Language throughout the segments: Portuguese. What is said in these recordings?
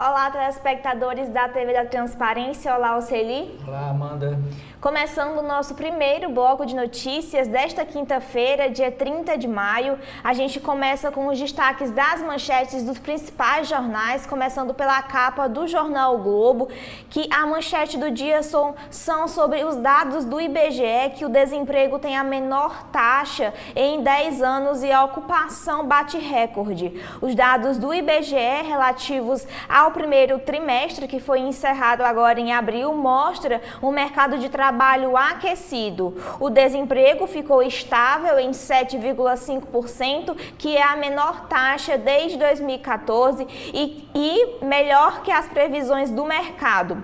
Olá, telespectadores da TV da Transparência. Olá, Oceli. Olá, Amanda. Começando o nosso primeiro bloco de notícias desta quinta-feira, dia 30 de maio. A gente começa com os destaques das manchetes dos principais jornais, começando pela capa do jornal o Globo, que a manchete do dia são sobre os dados do IBGE, que o desemprego tem a menor taxa em 10 anos e a ocupação bate recorde. Os dados do IBGE relativos ao primeiro trimestre, que foi encerrado agora em abril, mostra um mercado de trabalho aquecido. O desemprego ficou estável em 7,5%, que é a menor taxa desde 2014 e melhor que as previsões do mercado.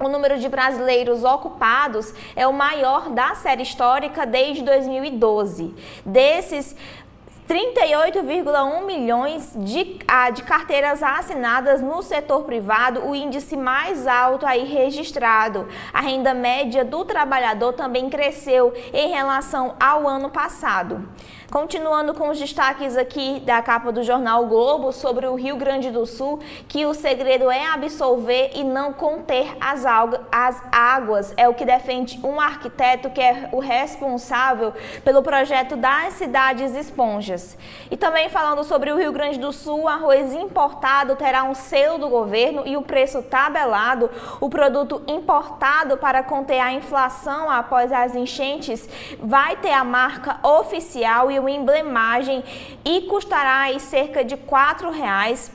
O número de brasileiros ocupados é o maior da série histórica desde 2012. Desses, 38,1 milhões de carteiras assinadas no setor privado, o índice mais alto aí registrado. A renda média do trabalhador também cresceu em relação ao ano passado. Continuando com os destaques aqui da capa do jornal o Globo sobre o Rio Grande do Sul, que o segredo é absolver e não conter as águas. É o que defende um arquiteto que é o responsável pelo projeto das cidades esponjas. E também falando sobre o Rio Grande do Sul, arroz importado terá um selo do governo e o preço tabelado. O produto importado para conter a inflação após as enchentes vai ter a marca oficial e uma emblemagem e custará aí cerca de R$ 4,00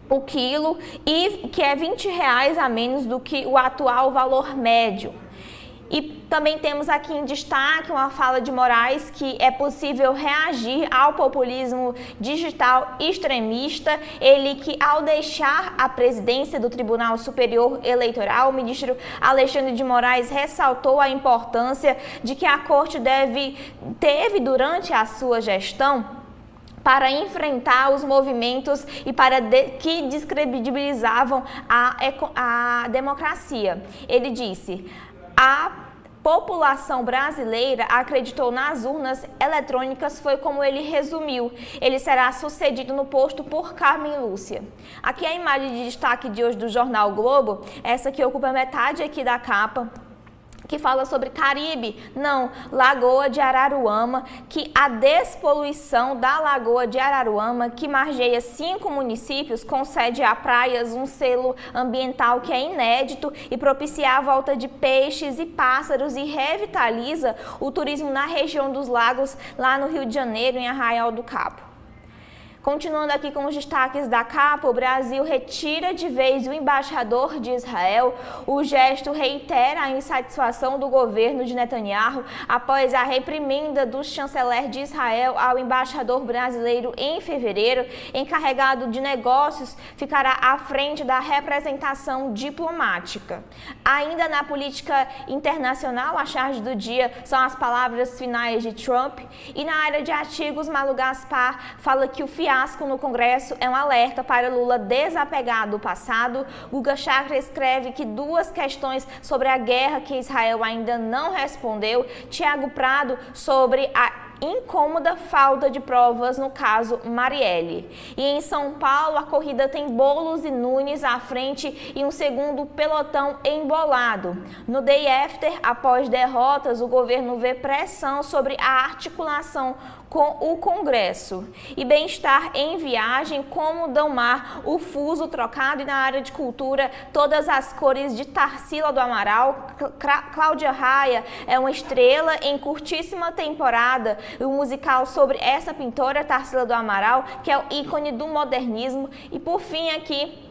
o quilo, e que é R$ 20 a menos do que o atual valor médio. E também temos aqui em destaque uma fala de Moraes que é possível reagir ao populismo digital extremista. Ele que, ao deixar a presidência do Tribunal Superior Eleitoral, o ministro Alexandre de Moraes ressaltou a importância de que a Corte teve durante a sua gestão para enfrentar os movimentos e que descredibilizavam a democracia. Ele disse: a população brasileira acreditou nas urnas eletrônicas, foi como ele resumiu. Ele será sucedido no posto por Carmen Lúcia. Aqui é a imagem de destaque de hoje do jornal o Globo, essa que ocupa metade aqui da capa, que fala sobre Caribe, não, Lagoa de Araruama, que a despoluição da Lagoa de Araruama, que margeia 5 municípios, concede a praias um selo ambiental que é inédito e propicia a volta de peixes e pássaros e revitaliza o turismo na região dos lagos, lá no Rio de Janeiro, em Arraial do Cabo. Continuando aqui com os destaques da capa, o Brasil retira de vez o embaixador de Israel. O gesto reitera a insatisfação do governo de Netanyahu após a reprimenda do chanceler de Israel ao embaixador brasileiro em fevereiro. Encarregado de negócios ficará à frente da representação diplomática. Ainda na política internacional, a charge do dia são as palavras finais de Trump. E na área de artigos, Malu Gaspar fala que o fiasco no Congresso é um alerta para Lula desapegar do passado. Guga Chakra escreve que 2 questões sobre a guerra que Israel ainda não respondeu. Tiago Prado sobre a incômoda falta de provas no caso Marielle. E em São Paulo, a corrida tem Boulos e Nunes à frente e um segundo pelotão embolado. No day after, após derrotas, o governo vê pressão sobre a articulação com o Congresso. E bem-estar em viagem, como Dalmar, o fuso trocado, e na área de cultura, todas as cores de Tarsila do Amaral. Cláudia Raia é uma estrela em curtíssima temporada. O musical sobre essa pintora, Tarsila do Amaral, que é o ícone do modernismo. E por fim aqui,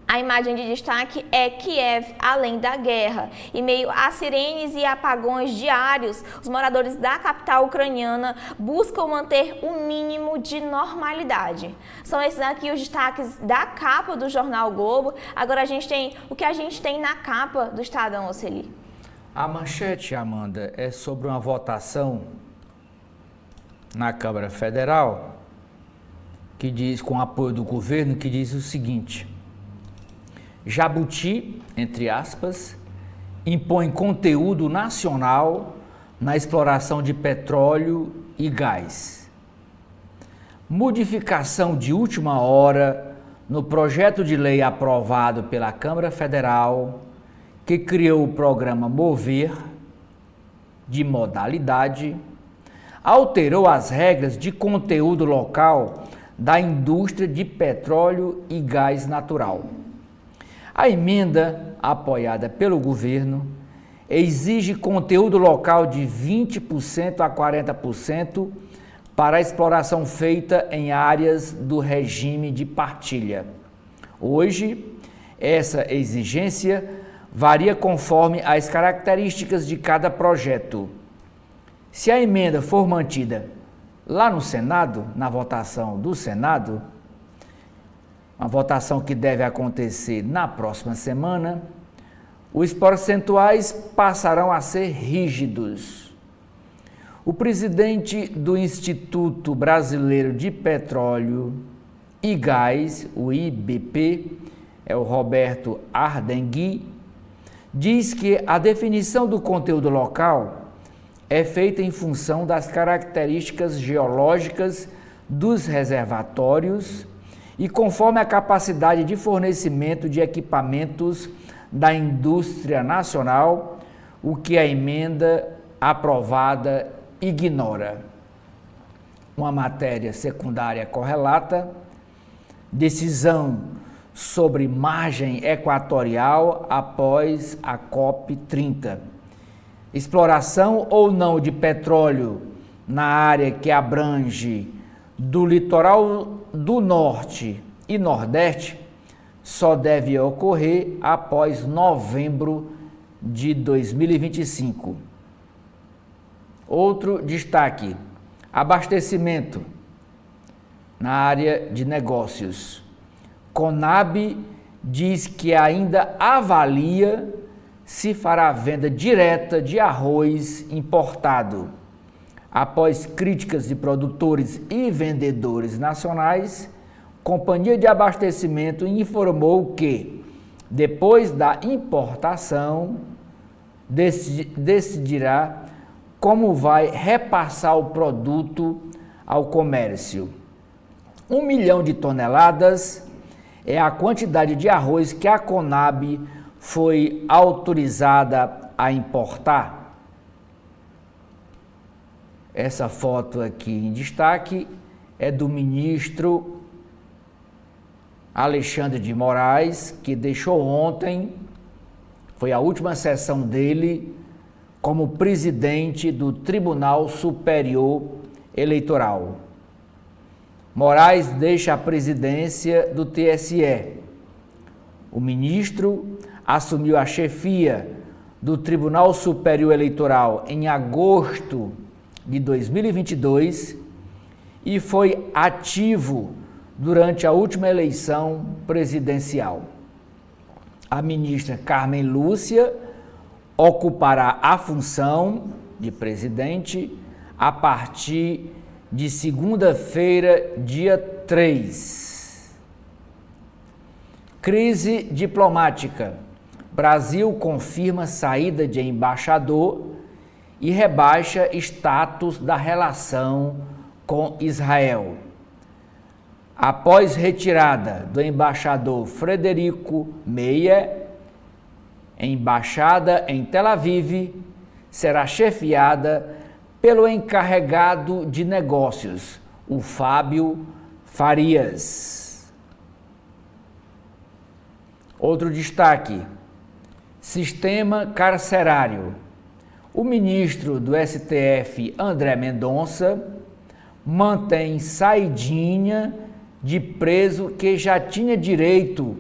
a imagem de destaque é Kiev, além da guerra. Em meio a sirenes e apagões diários, os moradores da capital ucraniana buscam manter o mínimo de normalidade. São esses aqui os destaques da capa do jornal o Globo. Agora a gente tem o que a gente tem na capa do Estadão, Oceli. A manchete, Amanda, é sobre uma votação na Câmara Federal que diz, com apoio do governo, que diz o seguinte: Jabuti, entre aspas, impõe conteúdo nacional na exploração de petróleo e gás. Modificação de última hora no projeto de lei aprovado pela Câmara Federal, que criou o programa Mover, de modalidade, alterou as regras de conteúdo local da indústria de petróleo e gás natural. A emenda, apoiada pelo governo, exige conteúdo local de 20% a 40% para a exploração feita em áreas do regime de partilha. Hoje, essa exigência varia conforme as características de cada projeto. Se a emenda for mantida lá no Senado, na votação do Senado, uma votação que deve acontecer na próxima semana, os percentuais passarão a ser rígidos. O presidente do Instituto Brasileiro de Petróleo e Gás, o IBP, é o Roberto Ardengui, diz que a definição do conteúdo local é feita em função das características geológicas dos reservatórios e conforme a capacidade de fornecimento de equipamentos da indústria nacional, o que a emenda aprovada ignora. Uma matéria secundária correlata, decisão sobre margem equatorial após a COP30. Exploração ou não de petróleo na área que abrange do litoral do norte e nordeste só deve ocorrer após novembro de 2025. Outro destaque: abastecimento na área de negócios. Conab diz que ainda avalia se fará venda direta de arroz importado. Após críticas de produtores e vendedores nacionais, Companhia de Abastecimento informou que, depois da importação, decidirá como vai repassar o produto ao comércio. 1 milhão de toneladas é a quantidade de arroz que a Conab foi autorizada a importar. Essa foto aqui em destaque é do ministro Alexandre de Moraes, que deixou ontem, foi a última sessão dele como presidente do Tribunal Superior Eleitoral. Moraes deixa a presidência do TSE. O ministro assumiu a chefia do Tribunal Superior Eleitoral em agosto de 2022 e foi ativo durante a última eleição presidencial. A ministra Carmen Lúcia ocupará a função de presidente a partir de segunda-feira, dia 3. Crise diplomática. Brasil confirma saída de embaixador e rebaixa status da relação com Israel. Após retirada do embaixador Frederico Meyer, a embaixada em Tel Aviv será chefiada pelo encarregado de negócios, o Fábio Farias. Outro destaque: sistema carcerário. O ministro do STF, André Mendonça, mantém saidinha de preso que já tinha direito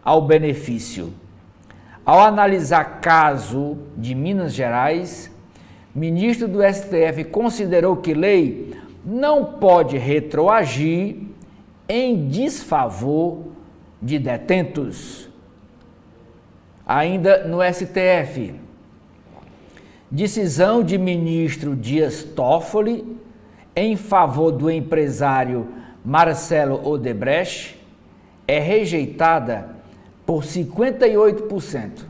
ao benefício. Ao analisar caso de Minas Gerais, ministro do STF considerou que lei não pode retroagir em desfavor de detentos. Ainda no STF, decisão de ministro Dias Toffoli em favor do empresário Marcelo Odebrecht é rejeitada por 58%.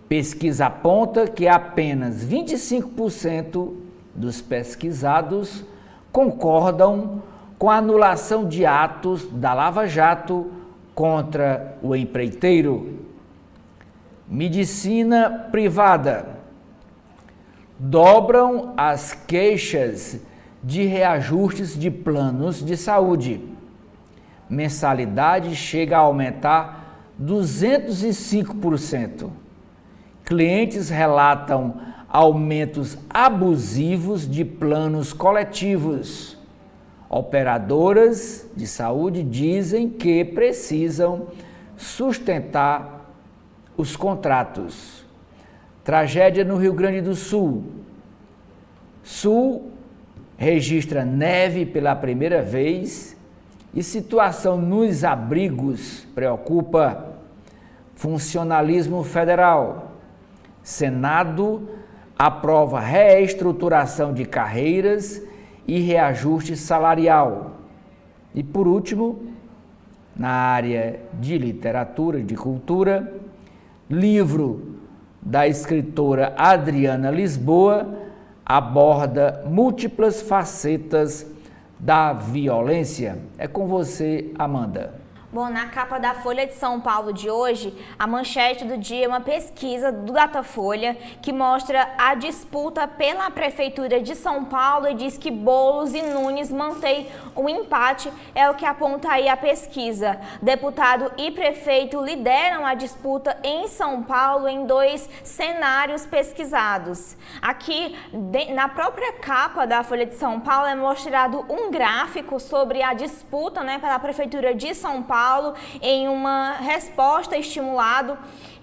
Pesquisa aponta que apenas 25% dos pesquisados concordam com a anulação de atos da Lava Jato contra o empreiteiro. Medicina privada. Dobram as queixas de reajustes de planos de saúde. Mensalidade chega a aumentar 205%. Clientes relatam aumentos abusivos de planos coletivos. Operadoras de saúde dizem que precisam sustentar os contratos. Tragédia no Rio Grande do Sul. Sul registra neve pela primeira vez e situação nos abrigos preocupa. Funcionalismo federal. Senado aprova reestruturação de carreiras e reajuste salarial. E por último, na área de literatura e de cultura, livro da escritora Adriana Lisboa aborda múltiplas facetas da violência. É com você, Amanda. Bom, na capa da Folha de São Paulo de hoje, a manchete do dia é uma pesquisa do Datafolha que mostra a disputa pela Prefeitura de São Paulo e diz que Boulos e Nunes mantêm um empate, é o que aponta aí a pesquisa. Deputado e prefeito lideram a disputa em São Paulo em 2 cenários pesquisados. Aqui, na própria capa da Folha de São Paulo, é mostrado um gráfico sobre a disputa, pela Prefeitura de São Paulo, em uma resposta estimulado,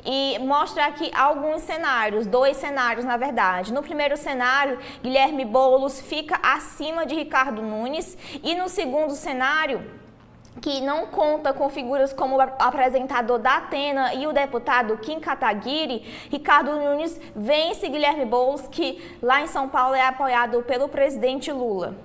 e mostra aqui alguns cenários, 2 cenários na verdade. No primeiro cenário, Guilherme Boulos fica acima de Ricardo Nunes, e no segundo cenário, que não conta com figuras como o apresentador da Atena e o deputado Kim Kataguiri, Ricardo Nunes vence Guilherme Boulos, que lá em São Paulo é apoiado pelo presidente Lula.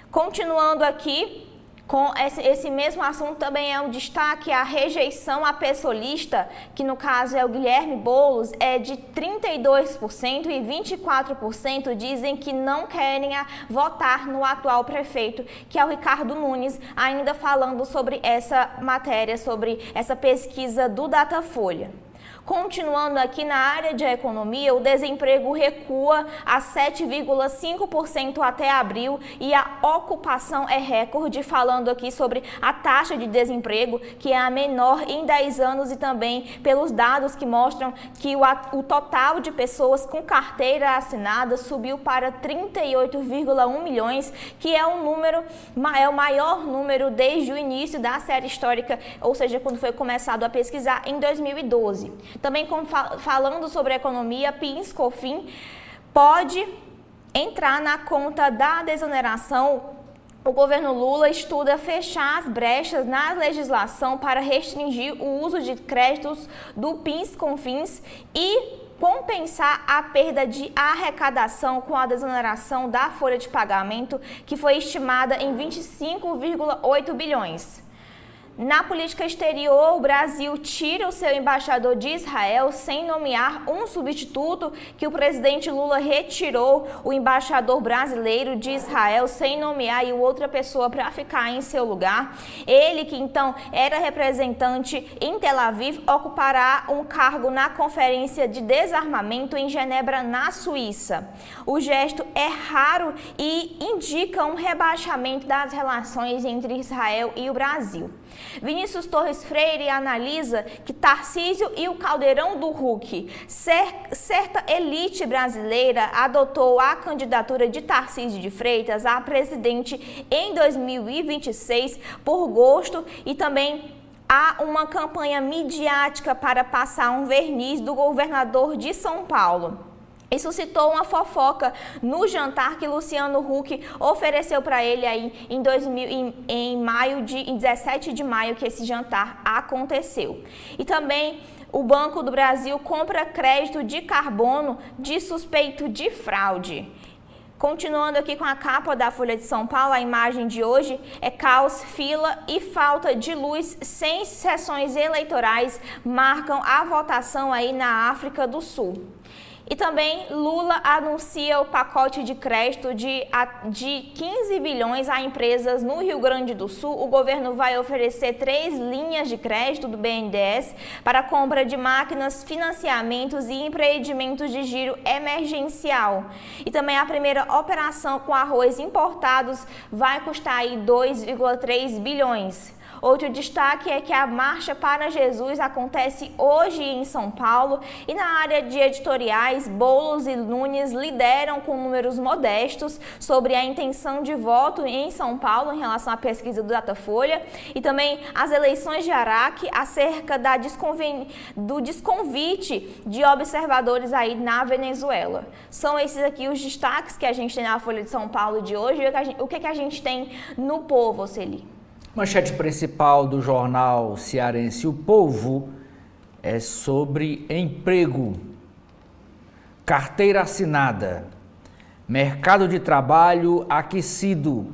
Continuando aqui, com esse mesmo assunto, também é um destaque a rejeição à pessoalista, que no caso é o Guilherme Boulos, é de 32% e 24% dizem que não querem votar no atual prefeito, que é o Ricardo Nunes, ainda falando sobre essa matéria, sobre essa pesquisa do Datafolha. Continuando aqui na área de economia, o desemprego recua a 7,5% até abril e a ocupação é recorde, falando aqui sobre a taxa de desemprego, que é a menor em 10 anos, e também pelos dados que mostram que o total de pessoas com carteira assinada subiu para 38,1 milhões, que é o maior número desde o início da série histórica, ou seja, quando foi começado a pesquisar em 2012. Também falando sobre a economia, PIS/COFINS pode entrar na conta da desoneração. O governo Lula estuda fechar as brechas na legislação para restringir o uso de créditos do PIS/COFINS e compensar a perda de arrecadação com a desoneração da folha de pagamento, que foi estimada em 25,8 bilhões. Na política exterior, o Brasil tira o seu embaixador de Israel sem nomear um substituto, que o presidente Lula retirou o embaixador brasileiro de Israel sem nomear e outra pessoa para ficar em seu lugar. Ele, que então era representante em Tel Aviv, ocupará um cargo na Conferência de Desarmamento em Genebra, na Suíça. O gesto é raro e indica um rebaixamento das relações entre Israel e o Brasil. Vinícius Torres Freire analisa que Tarcísio e o caldeirão do Huck, certa elite brasileira adotou a candidatura de Tarcísio de Freitas a presidente em 2026 por gosto, e também há uma campanha midiática para passar um verniz do governador de São Paulo. Isso suscitou uma fofoca no jantar que Luciano Huck ofereceu para ele aí em 17 de maio, que esse jantar aconteceu. E também o Banco do Brasil compra crédito de carbono de suspeito de fraude. Continuando aqui com a capa da Folha de São Paulo, a imagem de hoje é caos, fila e falta de luz sem sessões eleitorais marcam a votação aí na África do Sul. E também Lula anuncia o pacote de crédito de 15 bilhões a empresas no Rio Grande do Sul. O governo vai oferecer 3 linhas de crédito do BNDES para compra de máquinas, financiamentos e empreendimentos de giro emergencial. E também a primeira operação com arroz importados vai custar aí 2,3 bilhões. Outro destaque é que a Marcha para Jesus acontece hoje em São Paulo e na área de editoriais, Boulos e Nunes lideram com números modestos sobre a intenção de voto em São Paulo em relação à pesquisa do Datafolha e também as eleições de Araque acerca do desconvite de observadores aí na Venezuela. São esses aqui os destaques que a gente tem na Folha de São Paulo de hoje e o que a gente tem no Povo, Oceli. Manchete principal do jornal cearense O Povo é sobre emprego. Carteira assinada. Mercado de trabalho aquecido.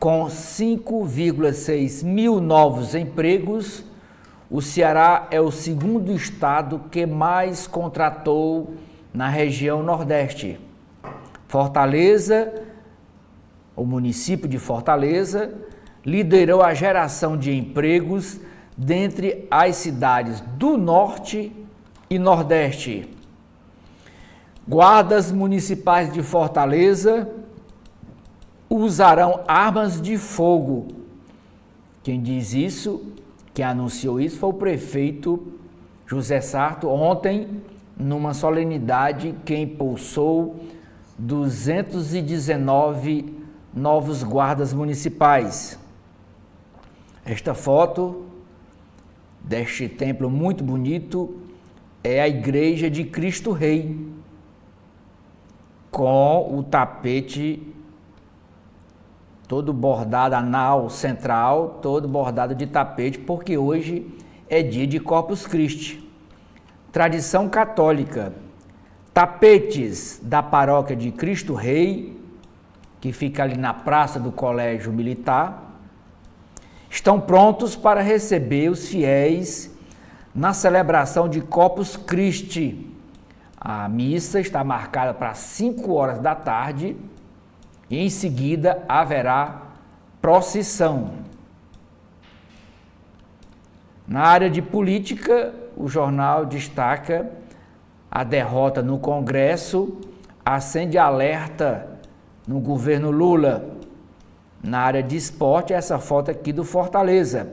Com 5,6 mil novos empregos, o Ceará é o segundo estado que mais contratou na região Nordeste. Fortaleza, o município de Fortaleza, liderou a geração de empregos dentre as cidades do Norte e Nordeste. Guardas municipais de Fortaleza usarão armas de fogo. Quem diz isso, quem anunciou isso foi o prefeito José Sarto ontem, numa solenidade que impulsou 219 novos guardas municipais. Esta foto deste templo muito bonito é a Igreja de Cristo Rei, com o tapete todo bordado, a nau central, todo bordado de tapete, porque hoje é dia de Corpus Christi. Tradição católica, tapetes da paróquia de Cristo Rei, que fica ali na praça do Colégio Militar, estão prontos para receber os fiéis na celebração de Corpus Christi. A missa está marcada para 5 horas da tarde e em seguida haverá procissão. Na área de política, o jornal destaca a derrota no Congresso, acende alerta no governo Lula. Na área de esporte, essa foto aqui do Fortaleza.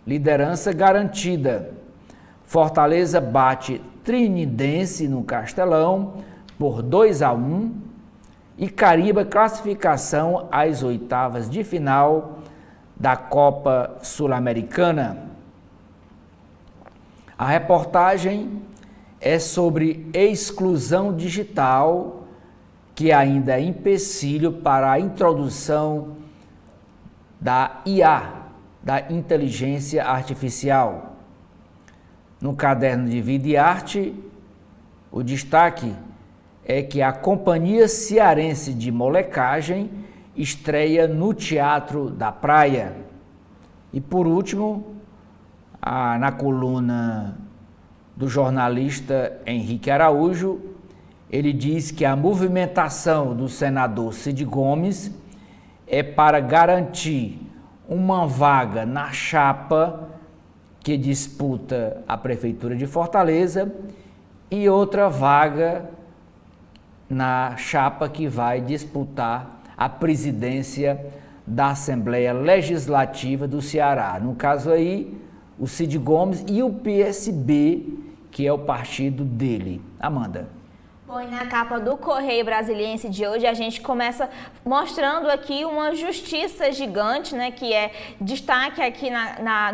Liderança garantida. Fortaleza bate Trinidense no Castelão por 2-1 e carimba classificação às oitavas de final da Copa Sul-Americana. A reportagem é sobre exclusão digital, que ainda é empecilho para a introdução da IA, da inteligência artificial. No caderno de Vida e Arte, o destaque é que a Companhia Cearense de Molecagem estreia no Teatro da Praia. E por último, na coluna do jornalista Henrique Araújo, ele diz que a movimentação do senador Cid Gomes é para garantir uma vaga na chapa que disputa a Prefeitura de Fortaleza e outra vaga na chapa que vai disputar a presidência da Assembleia Legislativa do Ceará. No caso aí, o Cid Gomes e o PSB, que é o partido dele. Amanda. Bom, e na capa do Correio Brasiliense de hoje, a gente começa mostrando aqui uma justiça gigante, né, que é destaque aqui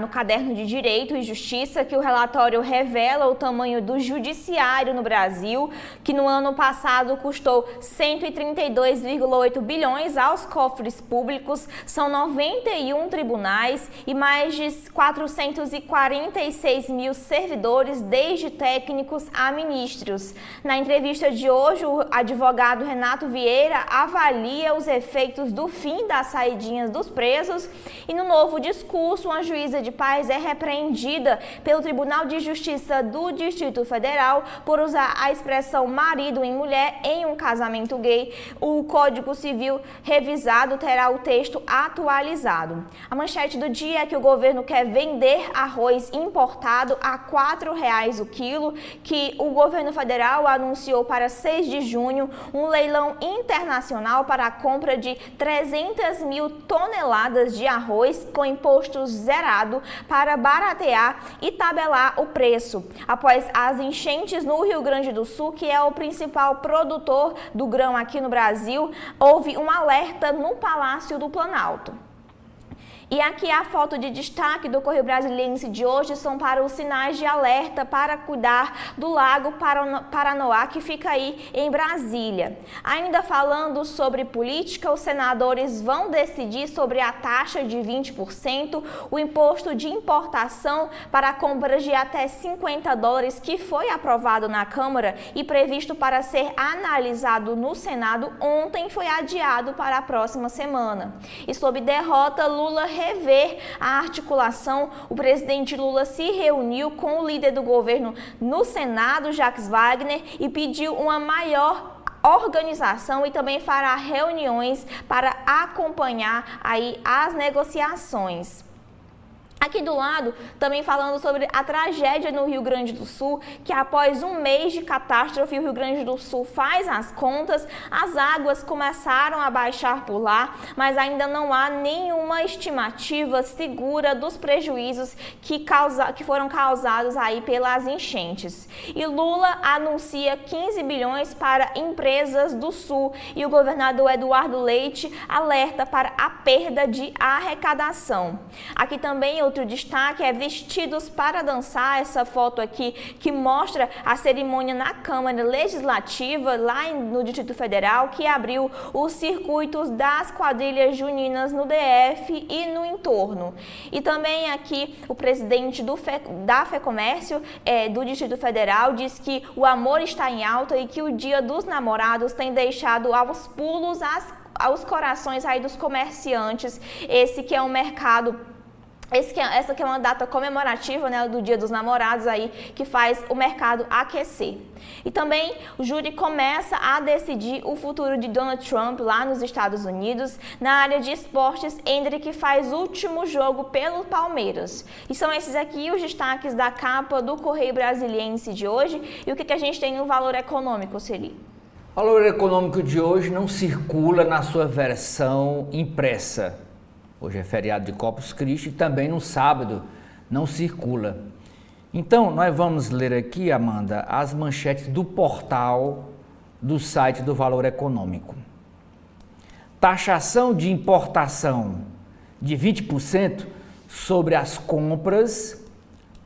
no caderno de Direito e Justiça, que o relatório revela o tamanho do judiciário no Brasil, que no ano passado custou 132,8 bilhões aos cofres públicos, são 91 tribunais e mais de 446 mil servidores, desde técnicos a ministros. Na entrevista entrevista de hoje, o advogado Renato Vieira avalia os efeitos do fim das saidinhas dos presos e no novo discurso, uma juíza de paz é repreendida pelo Tribunal de Justiça do Distrito Federal por usar a expressão marido em mulher em um casamento gay. O Código Civil revisado terá o texto atualizado. A manchete do dia é que o governo quer vender arroz importado a R$ 4,00 o quilo, que o governo federal anunciou para 6 de junho um leilão internacional para a compra de 300 mil toneladas de arroz com imposto zerado para baratear e tabelar o preço. Após as enchentes no Rio Grande do Sul, que é o principal produtor do grão aqui no Brasil, houve um alerta no Palácio do Planalto. E aqui a foto de destaque do Correio Brasiliense de hoje são para os sinais de alerta para cuidar do Lago Paranoá, que fica aí em Brasília. Ainda falando sobre política, os senadores vão decidir sobre a taxa de 20%, o imposto de importação para compras de até $50, que foi aprovado na Câmara e previsto para ser analisado no Senado ontem, foi adiado para a próxima semana. E sob derrota, Lula rever a articulação, o presidente Lula se reuniu com o líder do governo no Senado, Jacques Wagner, e pediu uma maior organização e também fará reuniões para acompanhar aí as negociações. Aqui do lado, também falando sobre a tragédia no Rio Grande do Sul, que após um mês de catástrofe, o Rio Grande do Sul faz as contas, as águas começaram a baixar por lá, mas ainda não há nenhuma estimativa segura dos prejuízos que foram causados aí pelas enchentes. E Lula anuncia 15 bilhões para empresas do Sul e o governador Eduardo Leite alerta para a perda de arrecadação. Aqui também outro destaque é Vestidos para Dançar, essa foto aqui que mostra a cerimônia na Câmara Legislativa, lá no Distrito Federal, que abriu os circuitos das quadrilhas juninas no DF e no entorno. E também aqui o presidente da FEComércio do Distrito Federal diz que o amor está em alta e que o Dia dos Namorados tem deixado aos pulos aos corações aí dos comerciantes, esse que é um mercado. Essa que é uma data comemorativa, né, do Dia dos Namorados aí, que faz o mercado aquecer. E também o júri começa a decidir o futuro de Donald Trump lá nos Estados Unidos, na área de esportes, Endrick faz último jogo pelo Palmeiras. E são esses aqui os destaques da capa do Correio Brasiliense de hoje. E o que a gente tem no valor econômico, Celi? O valor econômico de hoje não circula na sua versão impressa. Hoje é feriado de Corpus Christi e também no sábado não circula. Então, nós vamos ler aqui, Amanda, as manchetes do portal do site do Valor Econômico. Taxação de importação de 20% sobre as compras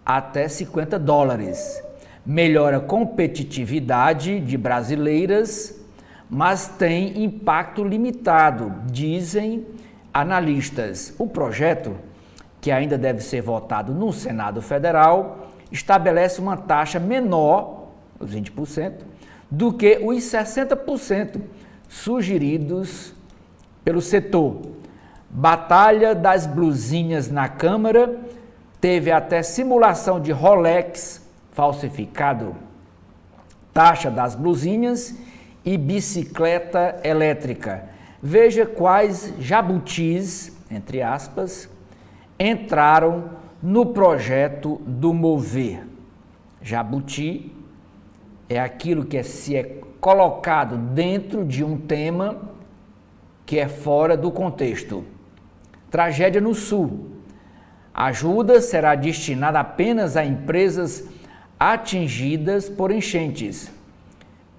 até $50. Melhora a competitividade de brasileiras, mas tem impacto limitado, dizem analistas. O projeto, que ainda deve ser votado no Senado Federal, estabelece uma taxa menor, os 20%, do que os 60% sugeridos pelo setor. Batalha das blusinhas na Câmara, teve até simulação de Rolex falsificado. Taxa das blusinhas e bicicleta elétrica. Veja quais jabutis, entre aspas, entraram no projeto do Mover. Jabuti é aquilo que se é colocado dentro de um tema que é fora do contexto. Tragédia no Sul. A ajuda será destinada apenas a empresas atingidas por enchentes.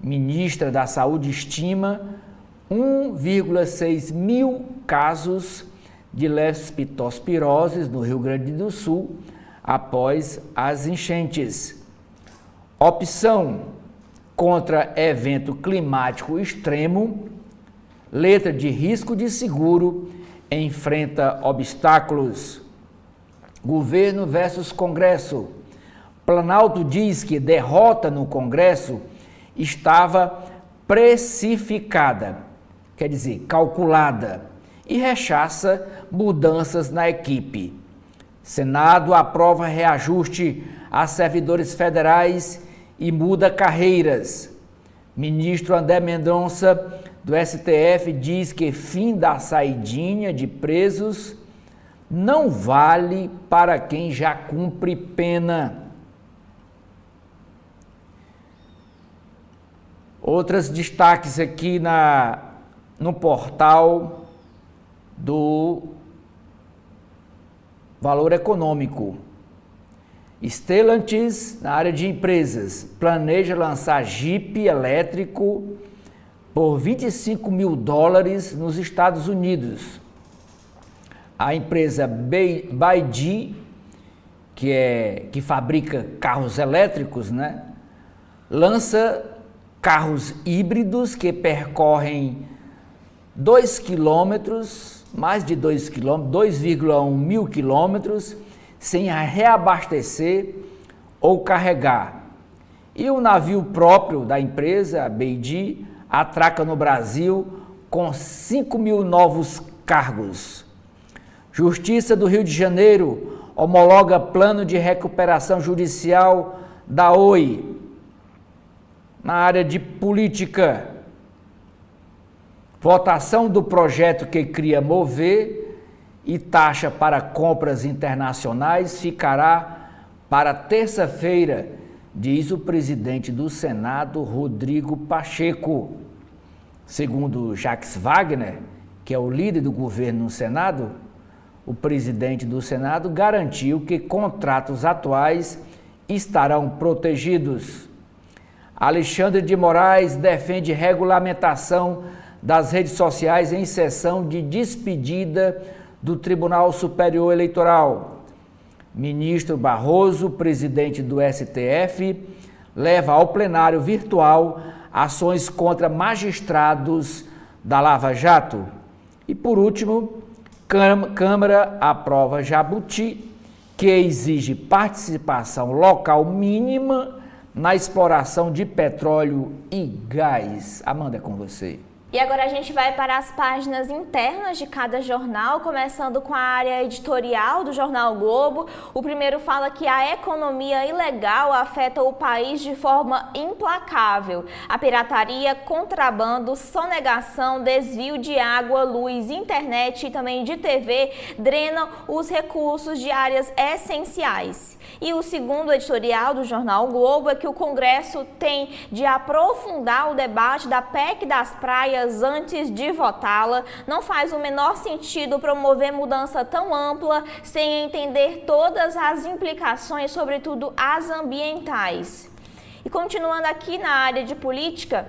Ministra da Saúde estima 1,6 mil casos de leptospirose no Rio Grande do Sul após as enchentes. Opção contra evento climático extremo, letra de risco de seguro enfrenta obstáculos. Governo versus Congresso. Planalto diz que derrota no Congresso estava precificada, quer dizer, calculada, e rechaça mudanças na equipe. Senado aprova reajuste a servidores federais e muda carreiras. Ministro André Mendonça, do STF, diz que fim da saidinha de presos não vale para quem já cumpre pena. Outros destaques aqui no portal do Valor Econômico. Stellantis, na área de empresas, planeja lançar Jeep elétrico por $25 mil nos Estados Unidos. A empresa BYD, que fabrica carros elétricos, né, lança carros híbridos que percorrem 2 quilômetros, mais de 2 quilômetros, 2,1 mil quilômetros, sem reabastecer ou carregar. E o navio próprio da empresa, a BYD, atraca no Brasil com 5 mil novos cargos. Justiça do Rio de Janeiro homologa plano de recuperação judicial da Oi. Na área de política, votação do projeto que cria Mover e taxa para compras internacionais ficará para terça-feira, diz o presidente do Senado, Rodrigo Pacheco. Segundo Jacques Wagner, que é o líder do governo no Senado, o presidente do Senado garantiu que contratos atuais estarão protegidos. Alexandre de Moraes defende regulamentação das redes sociais em sessão de despedida do Tribunal Superior Eleitoral. Ministro Barroso, presidente do STF, leva ao plenário virtual ações contra magistrados da Lava Jato. E, por último, Câmara aprova Jabuti, que exige participação local mínima na exploração de petróleo e gás. Amanda, é com você. E agora a gente vai para as páginas internas de cada jornal, começando com a área editorial do Jornal Globo. O primeiro fala que a economia ilegal afeta o país de forma implacável. A pirataria, contrabando, sonegação, desvio de água, luz, internet e também de TV drenam os recursos de áreas essenciais. E o segundo editorial do Jornal Globo é que o Congresso tem de aprofundar o debate da PEC das praias antes de votá-la. Não faz o menor sentido promover mudança tão ampla sem entender todas as implicações, sobretudo as ambientais. E continuando aqui na área de política,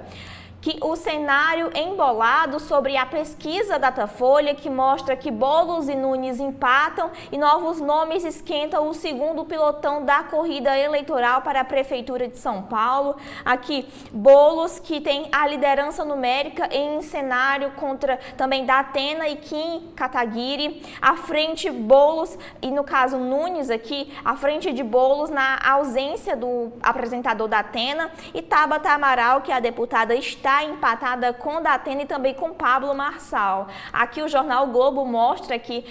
que o cenário embolado sobre a pesquisa Datafolha, que mostra que Boulos e Nunes empatam e novos nomes esquentam o segundo pilotão da corrida eleitoral para a Prefeitura de São Paulo. Aqui, Boulos, que tem a liderança numérica em cenário contra também Datena e Kim Kataguiri. À frente, Boulos, e no caso Nunes aqui, à frente de Boulos na ausência do apresentador Datena. E Tabata Amaral, que é a deputada, está empatada com Datena e também com Pablo Marçal. Aqui o Jornal Globo mostra aqui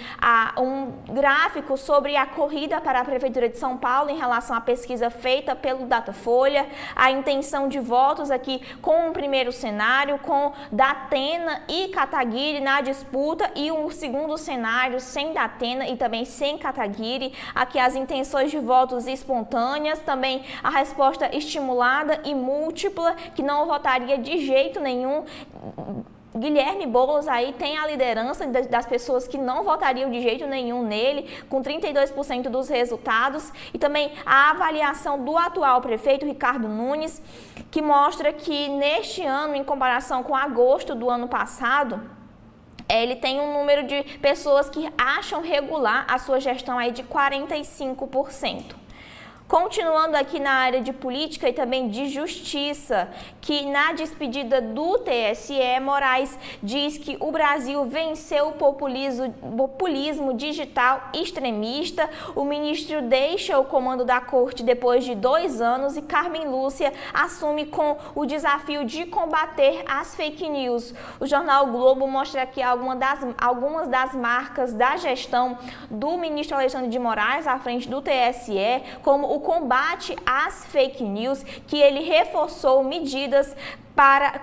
um gráfico sobre a corrida para a Prefeitura de São Paulo em relação à pesquisa feita pelo Datafolha, a intenção de votos aqui com um primeiro cenário, com Datena e Kataguiri na disputa, e um segundo cenário sem Datena e também sem Kataguiri. Aqui as intenções de votos espontâneas, também a resposta estimulada e múltipla, que não votaria de jeito nenhum. Guilherme Boulos aí tem a liderança das pessoas que não votariam de jeito nenhum nele, com 32% dos resultados, e também a avaliação do atual prefeito, Ricardo Nunes, que mostra que neste ano, em comparação com agosto do ano passado, ele tem um número de pessoas que acham regular a sua gestão aí de 45%. Continuando aqui na área de política e também de justiça, que na despedida do TSE, Moraes diz que o Brasil venceu o populismo digital extremista. O ministro deixa o comando da corte depois de 2 anos e Carmen Lúcia assume com o desafio de combater as fake news. O jornal Globo mostra aqui algumas das marcas da gestão do ministro Alexandre de Moraes à frente do TSE, como o combate às fake news, que ele reforçou medidas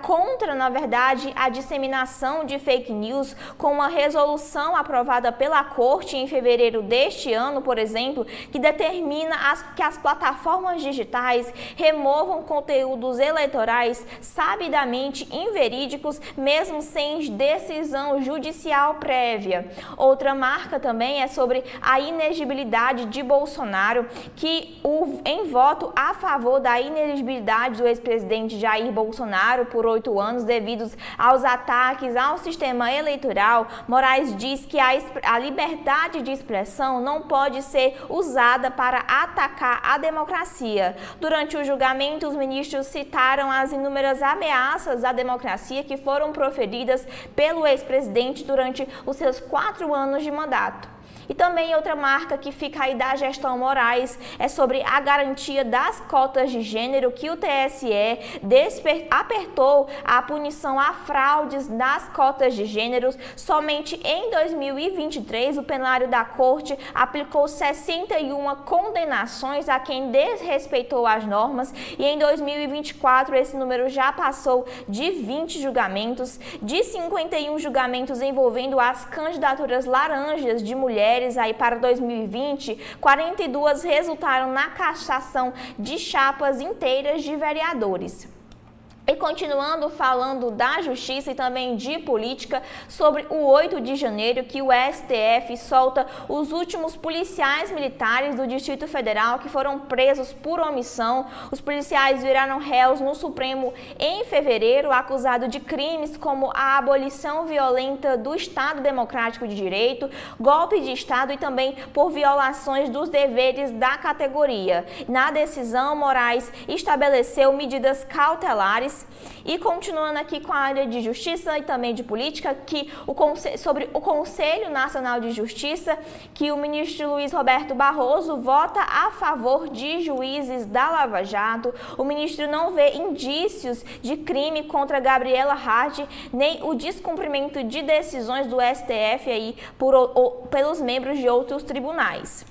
contra, na verdade, a disseminação de fake news, com uma resolução aprovada pela Corte em fevereiro deste ano, por exemplo, que determina que as plataformas digitais removam conteúdos eleitorais sabidamente inverídicos, mesmo sem decisão judicial prévia. Outra marca também é sobre a inelegibilidade de Bolsonaro, que em voto a favor da inelegibilidade do ex-presidente Jair Bolsonaro por 8 anos devidos aos ataques ao sistema eleitoral, Moraes diz que a liberdade de expressão não pode ser usada para atacar a democracia. Durante o julgamento, os ministros citaram as inúmeras ameaças à democracia que foram proferidas pelo ex-presidente durante os seus 4 anos de mandato. E também outra marca que fica aí da gestão Moraes é sobre a garantia das cotas de gênero, que o TSE apertou a punição a fraudes das cotas de gênero. Somente em 2023, o plenário da Corte aplicou 61 condenações a quem desrespeitou as normas e em 2024 esse número já passou de 20 julgamentos, de 51 julgamentos envolvendo as candidaturas laranjas de mulheres. Aí para 2020, 42 resultaram na cassação de chapas inteiras de vereadores. E continuando falando da justiça e também de política, sobre o 8 de janeiro, que o STF solta os últimos policiais militares do Distrito Federal que foram presos por omissão. Os policiais viraram réus no Supremo em fevereiro, acusados de crimes como a abolição violenta do Estado Democrático de Direito, golpe de Estado e também por violações dos deveres da categoria. Na decisão, Moraes estabeleceu medidas cautelares. E continuando aqui com a área de justiça e também de política, sobre o Conselho Nacional de Justiça, que o ministro Luiz Roberto Barroso vota a favor de juízes da Lava Jato. O ministro não vê indícios de crime contra Gabriela Hart, nem o descumprimento de decisões do STF aí pelos membros de outros tribunais.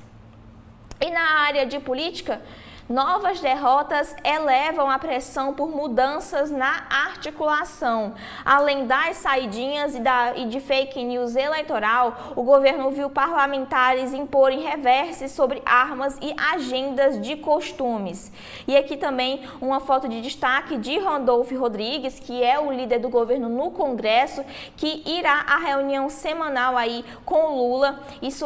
E na área de política, novas derrotas elevam a pressão por mudanças na articulação. Além das saidinhas e de fake news eleitoral, o governo viu parlamentares imporem reverses sobre armas e agendas de costumes. E aqui também uma foto de destaque de Randolfo Rodrigues, que é o líder do governo no Congresso, que irá à reunião semanal aí com Lula.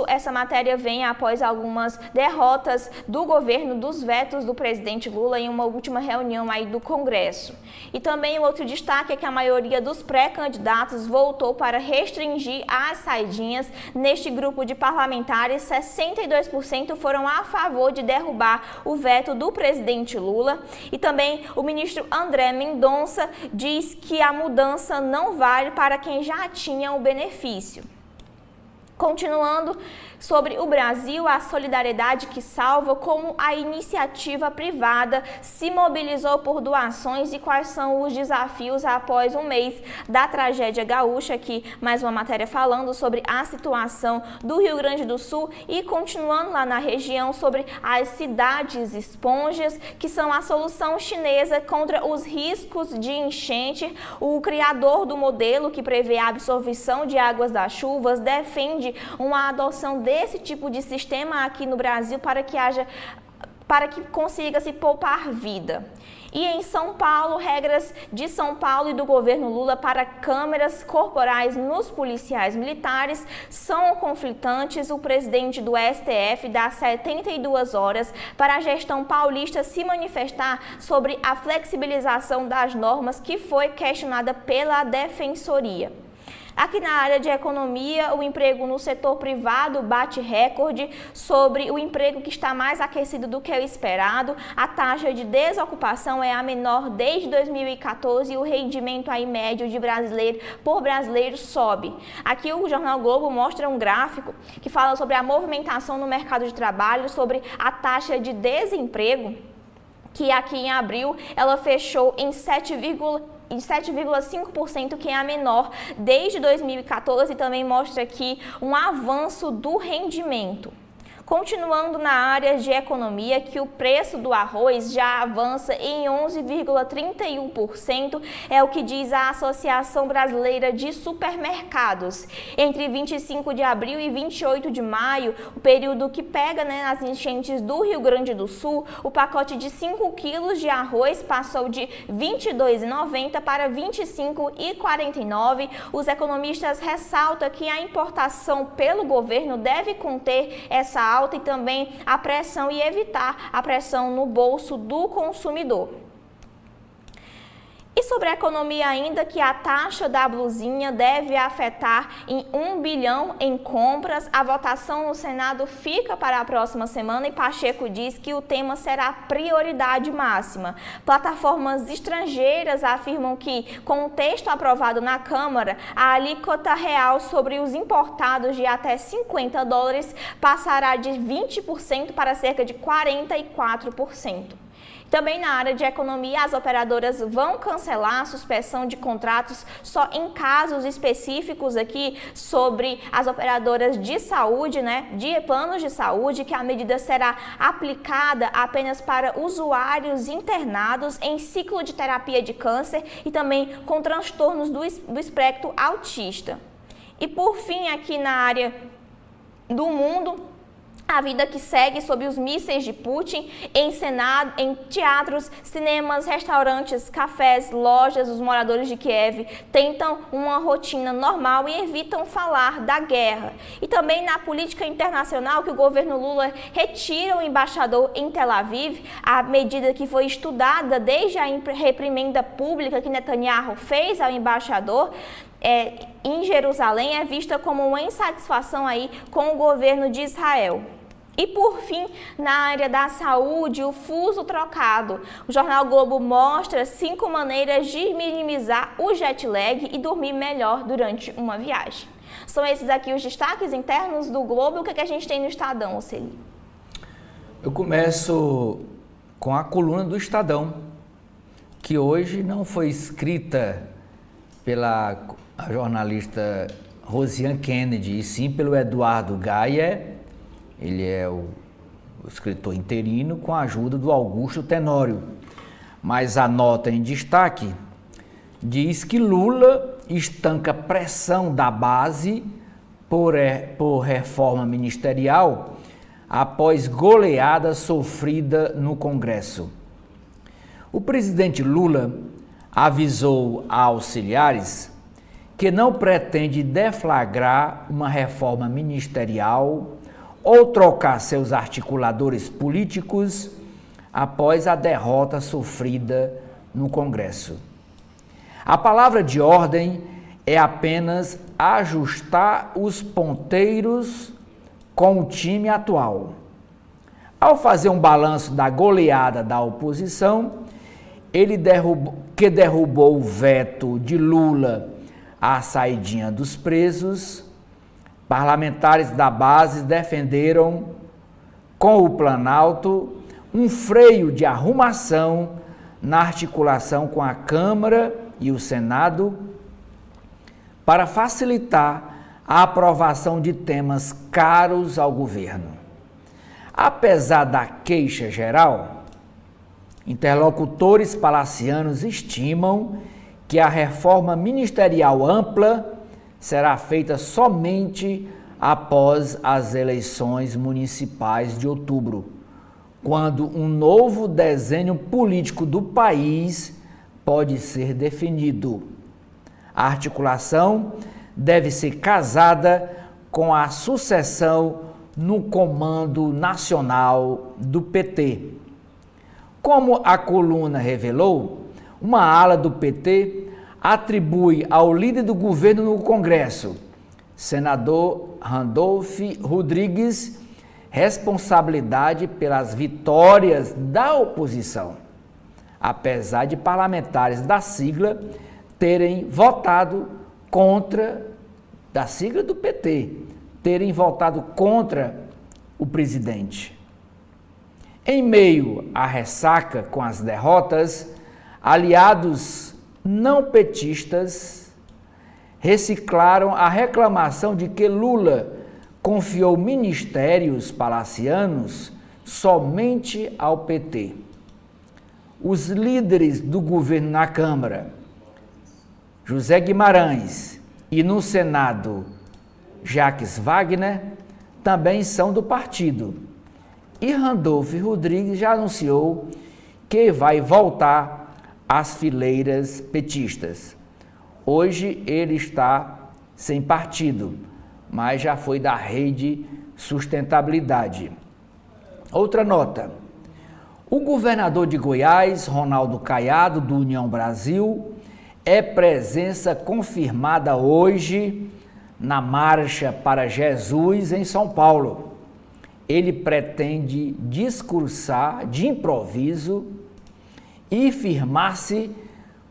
Essa matéria vem após algumas derrotas do governo, dos vetos do presidente Lula em uma última reunião aí do Congresso. E também o outro destaque é que a maioria dos pré-candidatos voltou para restringir as saidinhas. Neste grupo de parlamentares, 62% foram a favor de derrubar o veto do presidente Lula. E também o ministro André Mendonça diz que a mudança não vale para quem já tinha o benefício. Continuando sobre o Brasil, a solidariedade que salva, como a iniciativa privada se mobilizou por doações e quais são os desafios após um mês da tragédia gaúcha. Aqui mais uma matéria falando sobre a situação do Rio Grande do Sul e continuando lá na região sobre as cidades esponjas, que são a solução chinesa contra os riscos de enchente. O criador do modelo que prevê a absorção de águas das chuvas defende uma adoção desse tipo de sistema aqui no Brasil para que consiga se poupar vida. E em São Paulo, regras de São Paulo e do governo Lula para câmeras corporais nos policiais militares são conflitantes. O presidente do STF dá 72 horas para a gestão paulista se manifestar sobre a flexibilização das normas, que foi questionada pela Defensoria. Aqui na área de economia, o emprego no setor privado bate recorde sobre o emprego que está mais aquecido do que o esperado. A taxa de desocupação é a menor desde 2014 e o rendimento aí médio de brasileiro por brasileiro sobe. Aqui o Jornal Globo mostra um gráfico que fala sobre a movimentação no mercado de trabalho, sobre a taxa de desemprego, que aqui em abril ela fechou em 7,5%, que é a menor desde 2014, e também mostra aqui um avanço do rendimento. Continuando na área de economia, que o preço do arroz já avança em 11,31%, é o que diz a Associação Brasileira de Supermercados. Entre 25 de abril e 28 de maio, o período que pega nas enchentes do Rio Grande do Sul, o pacote de 5 quilos de arroz passou de R$ 22,90 para R$ 25,49. Os economistas ressaltam que a importação pelo governo deve conter essa alta e também a pressão e evitar a pressão no bolso do consumidor. E sobre a economia ainda, que a taxa da blusinha deve afetar em 1 bilhão em compras. A votação no Senado fica para a próxima semana e Pacheco diz que o tema será prioridade máxima. Plataformas estrangeiras afirmam que, com o texto aprovado na Câmara, a alíquota real sobre os importados de até $50 passará de 20% para cerca de 44%. Também na área de economia, as operadoras vão cancelar a suspensão de contratos só em casos específicos aqui sobre as operadoras de saúde, de planos de saúde, que a medida será aplicada apenas para usuários internados em ciclo de terapia de câncer e também com transtornos do espectro autista. E por fim, aqui na área do mundo, a vida que segue sob os mísseis de Putin, em teatros, cinemas, restaurantes, cafés, lojas. Os moradores de Kiev tentam uma rotina normal e evitam falar da guerra. E também na política internacional, que o governo Lula retira o embaixador em Tel Aviv, a medida que foi estudada desde a reprimenda pública que Netanyahu fez ao embaixador em Jerusalém, é vista como uma insatisfação aí com o governo de Israel. E por fim, na área da saúde, o fuso trocado. O Jornal Globo mostra 5 maneiras de minimizar o jet lag e dormir melhor durante uma viagem. São esses aqui os destaques internos do Globo. O que a gente tem no Estadão, Celi? Eu começo com a coluna do Estadão, que hoje não foi escrita pela jornalista Rosiane Kennedy, e sim pelo Eduardo Gaia. Ele é o escritor interino com a ajuda do Augusto Tenório. Mas a nota em destaque diz que Lula estanca pressão da base por reforma ministerial após goleada sofrida no Congresso. O presidente Lula avisou a auxiliares que não pretende deflagrar uma reforma ministerial ou trocar seus articuladores políticos após a derrota sofrida no Congresso. A palavra de ordem é apenas ajustar os ponteiros com o time atual. Ao fazer um balanço da goleada da oposição, ele derrubou o veto de Lula à saidinha dos presos, parlamentares da base defenderam com o Planalto um freio de arrumação na articulação com a Câmara e o Senado para facilitar a aprovação de temas caros ao governo. Apesar da queixa geral, interlocutores palacianos estimam que a reforma ministerial ampla será feita somente após as eleições municipais de outubro, quando um novo desenho político do país pode ser definido. A articulação deve ser casada com a sucessão no comando nacional do PT. Como a coluna revelou, uma ala do PT atribui ao líder do governo no Congresso, senador Randolph Rodrigues, responsabilidade pelas vitórias da oposição, apesar de parlamentares da sigla terem votado contra, da sigla do PT, terem votado contra o presidente. Em meio à ressaca com as derrotas, aliados não petistas reciclaram a reclamação de que Lula confiou ministérios palacianos somente ao PT. Os líderes do governo na Câmara, José Guimarães, e no Senado, Jacques Wagner, também são do partido. E Randolph Rodrigues já anunciou que vai voltar às fileiras petistas. Hoje ele está sem partido, mas já foi da Rede Sustentabilidade. Outra nota. O governador de Goiás, Ronaldo Caiado, do União Brasil, é presença confirmada hoje na Marcha para Jesus em São Paulo. Ele pretende discursar de improviso e firmar-se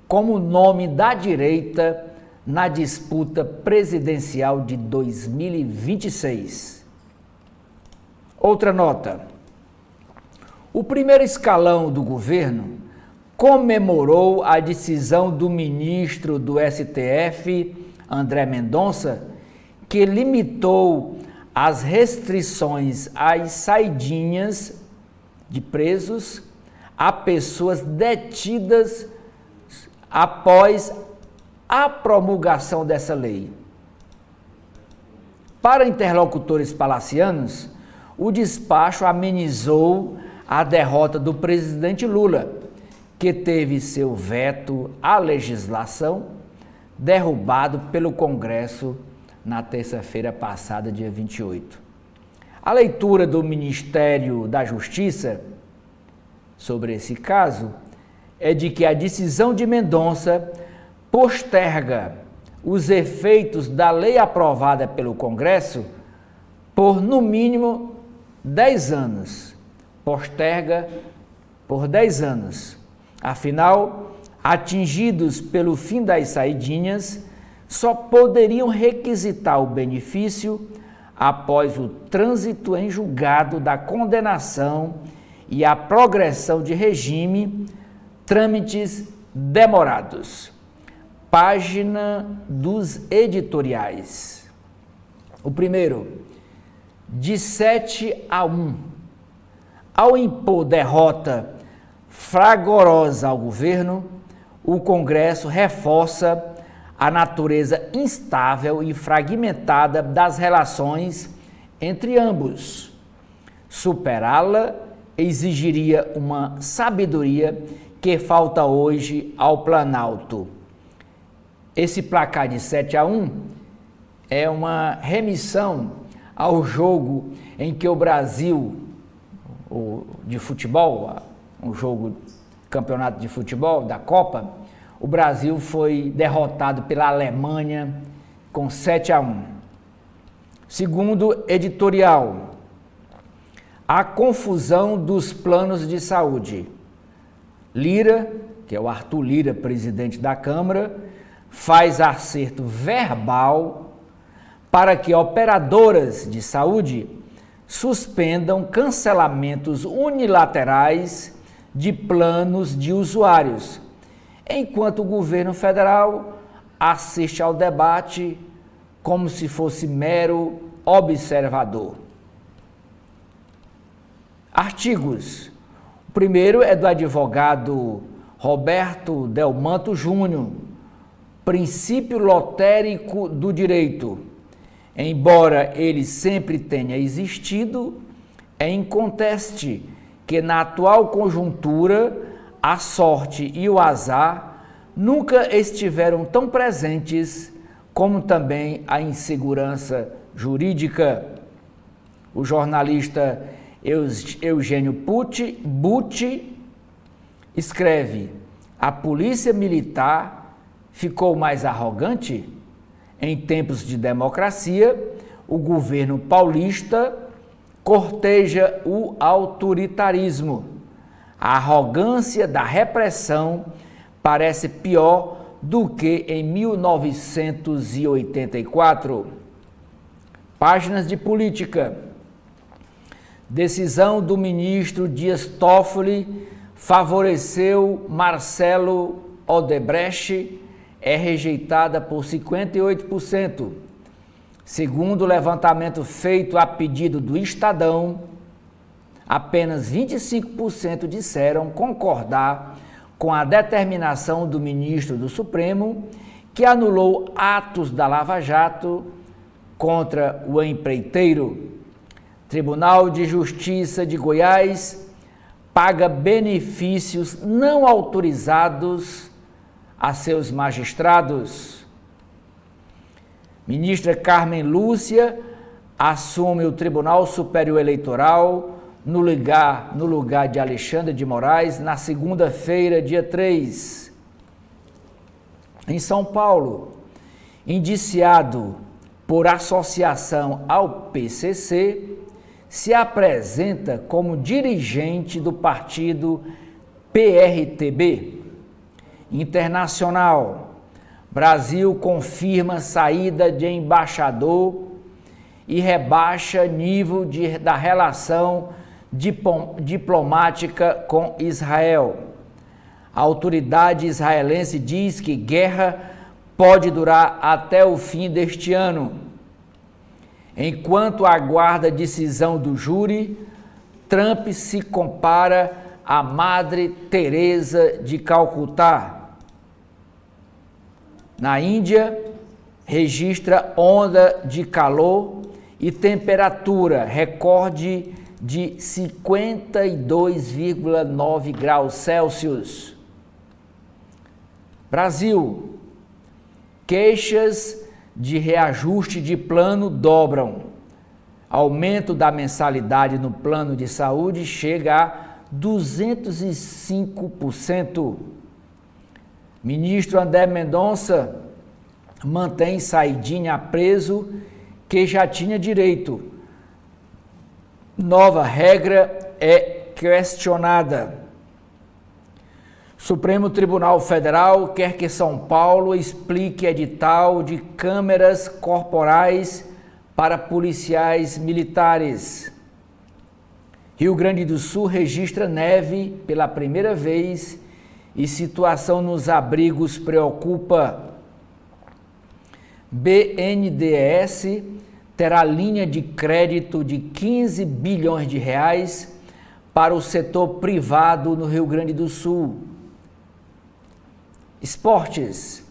como nome da direita na disputa presidencial de 2026. Outra nota. O primeiro escalão do governo comemorou a decisão do ministro do STF, André Mendonça, que limitou as restrições às saidinhas de presos a pessoas detidas após a promulgação dessa lei. Para interlocutores palacianos, o despacho amenizou a derrota do presidente Lula, que teve seu veto à legislação derrubado pelo Congresso na terça-feira passada, dia 28. A leitura do Ministério da Justiça sobre esse caso é de que a decisão de Mendonça posterga os efeitos da lei aprovada pelo Congresso por, no mínimo, 10 anos. Posterga por 10 anos. Afinal, atingidos pelo fim das saidinhas, só poderiam requisitar o benefício após o trânsito em julgado da condenação e a progressão de regime, trâmites demorados. Página dos editoriais. O primeiro, de 7-1. Ao impor derrota fragorosa ao governo, o Congresso reforça a natureza instável e fragmentada das relações entre ambos. Superá-la exigiria uma sabedoria que falta hoje ao Planalto. Esse placar de 7-1 é uma remissão ao jogo em que o Brasil, de futebol, um jogo, campeonato de futebol da Copa, o Brasil foi derrotado pela Alemanha com 7-1. Segundo editorial, a confusão dos planos de saúde. Lira, que é o Arthur Lira, presidente da Câmara, faz acerto verbal para que operadoras de saúde suspendam cancelamentos unilaterais de planos de usuários, enquanto o governo federal assiste ao debate como se fosse mero observador. Artigos. O primeiro é do advogado Roberto Delmanto Júnior, Princípio lotérico do direito. Embora ele sempre tenha existido, é inconteste que na atual conjuntura a sorte e o azar nunca estiveram tão presentes como também a insegurança jurídica. O jornalista Eugênio Butti escreve: a polícia militar ficou mais arrogante? Em tempos de democracia, o governo paulista corteja o autoritarismo. A arrogância da repressão parece pior do que em 1984. Páginas de política. Decisão do ministro Dias Toffoli favoreceu Marcelo Odebrecht, é rejeitada por 58%. Segundo o levantamento feito a pedido do Estadão, apenas 25% disseram concordar com a determinação do ministro do Supremo, que anulou atos da Lava Jato contra o empreiteiro. Tribunal de Justiça de Goiás paga benefícios não autorizados a seus magistrados. Ministra Carmen Lúcia assume o Tribunal Superior Eleitoral no lugar de Alexandre de Moraes na segunda-feira, dia 3. Em São Paulo, indiciado por associação ao PCC, se apresenta como dirigente do partido PRTB. Internacional. Brasil confirma saída de embaixador e rebaixa nível da relação diplomática com Israel. A autoridade israelense diz que guerra pode durar até o fim deste ano. Enquanto aguarda a decisão do júri, Trump se compara a Madre Teresa de Calcutá. Na Índia, registra onda de calor e temperatura recorde de 52,9 graus Celsius. Brasil, queixas de reajuste de plano dobram. Aumento da mensalidade no plano de saúde chega a 205%. Ministro André Mendonça mantém Saidinha preso que já tinha direito. Nova regra é questionada. Supremo Tribunal Federal quer que São Paulo explique edital de câmeras corporais para policiais militares. Rio Grande do Sul registra neve pela primeira vez e situação nos abrigos preocupa. BNDES terá linha de crédito de 15 bilhões de reais para o setor privado no Rio Grande do Sul. Esportes.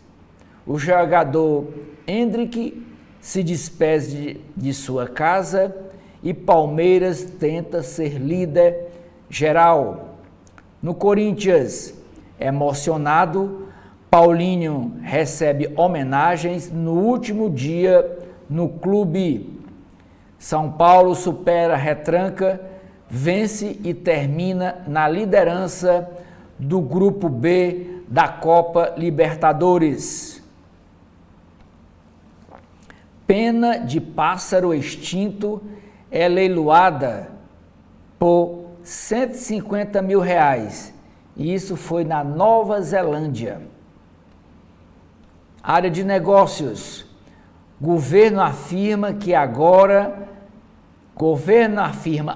O jogador Hendrick se despede de sua casa e Palmeiras tenta ser líder geral. No Corinthians, emocionado, Paulinho recebe homenagens no último dia no clube. São Paulo supera a retranca, vence e termina na liderança do Grupo B da Copa Libertadores. Pena de pássaro extinto é leiloada por R$150 mil. Isso foi na Nova Zelândia. Área de negócios. Governo afirma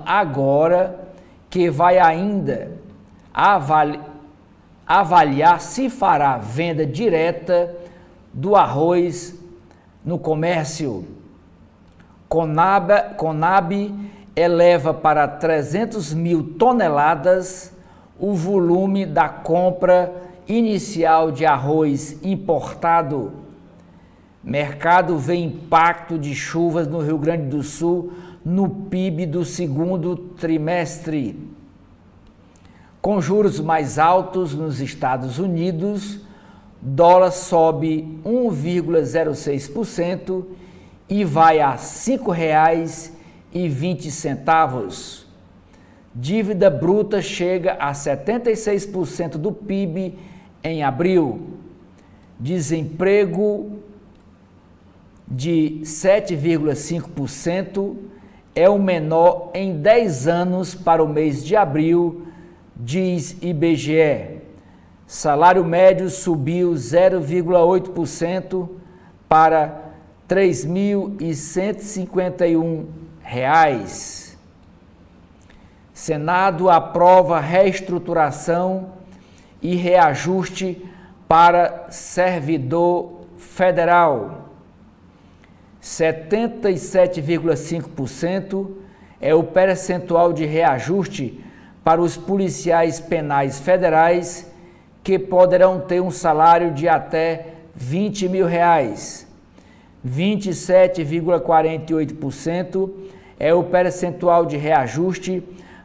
agora que vai ainda avaliar se fará venda direta do arroz no comércio. Conab eleva para 300 mil toneladas o volume da compra inicial de arroz importado. Mercado vê impacto de chuvas no Rio Grande do Sul no PIB do segundo trimestre. Com juros mais altos nos Estados Unidos, dólar sobe 1,06% e vai a R$ 5,20. Dívida bruta chega a 76% do PIB em abril. desemprego de 7,5% é o menor em 10 anos para o mês de abril, diz IBGE. Salário médio subiu 0,8% para R$ 3.151. Senado aprova reestruturação e reajuste para servidor federal. 77,5% é o percentual de reajuste para os policiais penais federais que poderão ter um salário de até R$ 20.000. 27,48% é o percentual de reajuste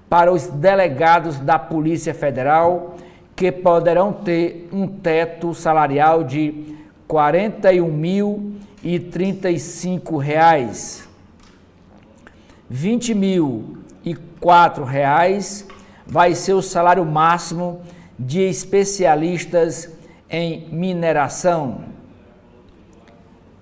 para os delegados da Polícia Federal que poderão ter um teto salarial de R$ 41.035. R$ 20.004 vai ser o salário máximo de especialistas em mineração.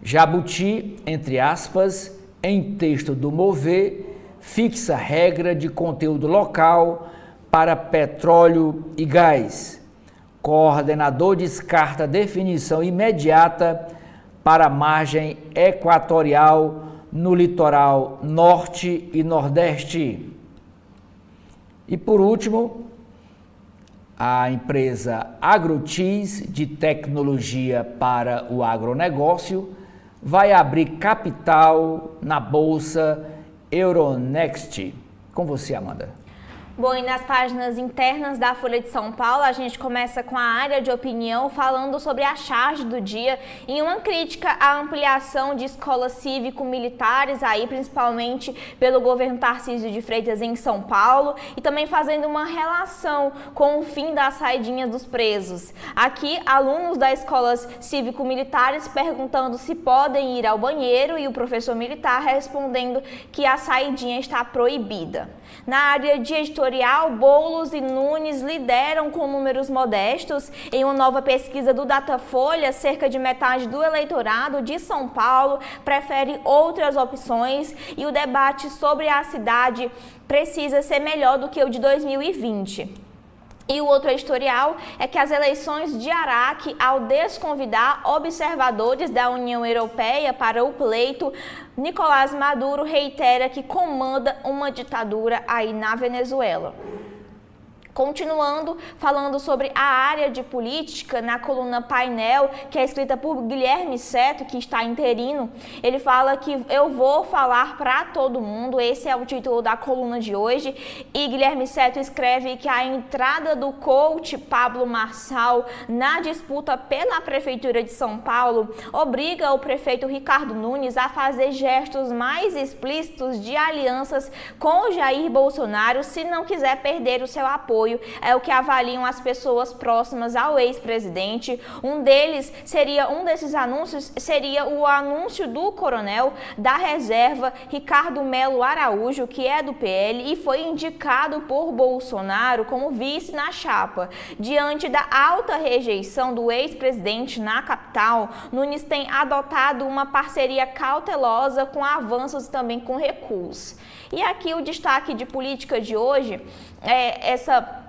Jabuti, entre aspas, em texto do Mover, fixa regra de conteúdo local para petróleo e gás. Coordenador descarta definição imediata para a margem equatorial no litoral norte e nordeste. E por último, a empresa Agrotis, de tecnologia para o agronegócio, vai abrir capital na Bolsa Euronext. Com você, Amanda. Bom, e nas páginas internas da Folha de São Paulo, a gente começa com a área de opinião falando sobre a charge do dia em uma crítica à ampliação de escolas cívico-militares, aí principalmente pelo governo Tarcísio de Freitas em São Paulo, e também fazendo uma relação com o fim das saidinhas dos presos. Aqui, alunos das escolas cívico-militares perguntando se podem ir ao banheiro e o professor militar respondendo que a saidinha está proibida. Na área de editorial, Boulos e Nunes lideram com números modestos. Em uma nova pesquisa do Datafolha, cerca de metade do eleitorado de São Paulo prefere outras opções e o debate sobre a cidade precisa ser melhor do que o de 2020. E o outro editorial é que as eleições de Araque, ao desconvidar observadores da União Europeia para o pleito, Nicolás Maduro reitera que comanda uma ditadura aí na Venezuela. Continuando, falando sobre a área de política, na coluna Painel, que é escrita por Guilherme Seto, que está interino, ele fala que eu vou falar para todo mundo, esse é o título da coluna de hoje, e Guilherme Seto escreve que a entrada do coach Pablo Marçal na disputa pela Prefeitura de São Paulo obriga o prefeito Ricardo Nunes a fazer gestos mais explícitos de alianças com o Jair Bolsonaro se não quiser perder o seu apoio. É o que avaliam as pessoas próximas ao ex-presidente. Um desses anúncios seria o anúncio do coronel da reserva Ricardo Melo Araújo, que é do PL e foi indicado por Bolsonaro como vice na chapa. Diante da alta rejeição do ex-presidente na capital, Nunes tem adotado uma parceria cautelosa com avanços e também com recuos. E aqui o destaque de política de hoje é essa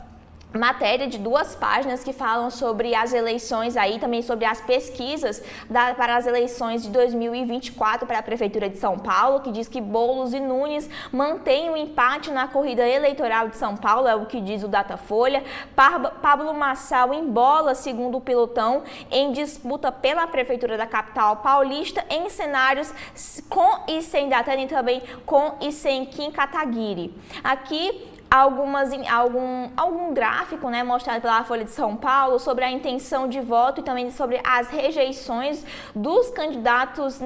matéria de 2 páginas que falam sobre as eleições aí, também sobre as pesquisas para as eleições de 2024 para a Prefeitura de São Paulo, que diz que Boulos e Nunes mantêm o empate na corrida eleitoral de São Paulo, é o que diz o Datafolha. Pablo Marçal embola segundo o pelotão em disputa pela Prefeitura da capital paulista em cenários com e sem Datena e também com e sem Kim Kataguiri. Aqui algum gráfico, né, mostrado pela Folha de São Paulo sobre a intenção de voto e também sobre as rejeições dos candidatos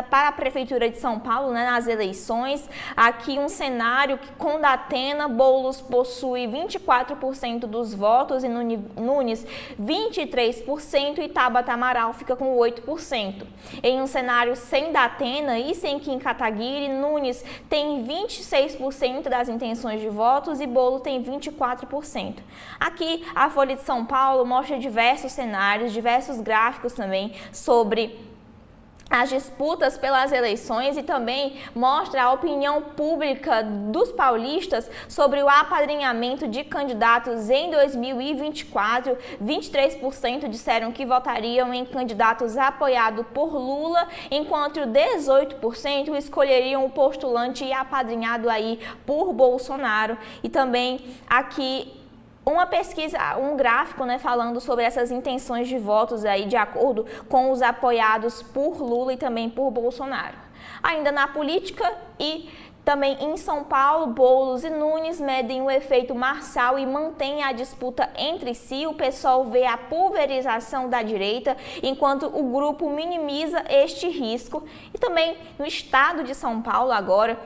para a Prefeitura de São Paulo, né, nas eleições. Aqui um cenário que com Datena, Boulos possui 24% dos votos e Nunes 23% e Tabata Amaral fica com 8%. Em um cenário sem Datena e sem Kim Kataguiri, Nunes tem 26% das intenções de votos votos e Boulos tem 24%. Aqui, a Folha de São Paulo mostra diversos cenários, diversos gráficos também sobre as disputas pelas eleições e também mostra a opinião pública dos paulistas sobre o apadrinhamento de candidatos em 2024. 23% disseram que votariam em candidatos apoiados por Lula, enquanto 18% escolheriam o postulante apadrinhado aí por Bolsonaro. E também aqui uma pesquisa, um gráfico, né, falando sobre essas intenções de votos aí de acordo com os apoiados por Lula e também por Bolsonaro. Ainda na política e também em São Paulo, Boulos e Nunes medem o efeito Marçal e mantêm a disputa entre si. O PSOL vê a pulverização da direita, enquanto o grupo minimiza este risco. E também no estado de São Paulo agora,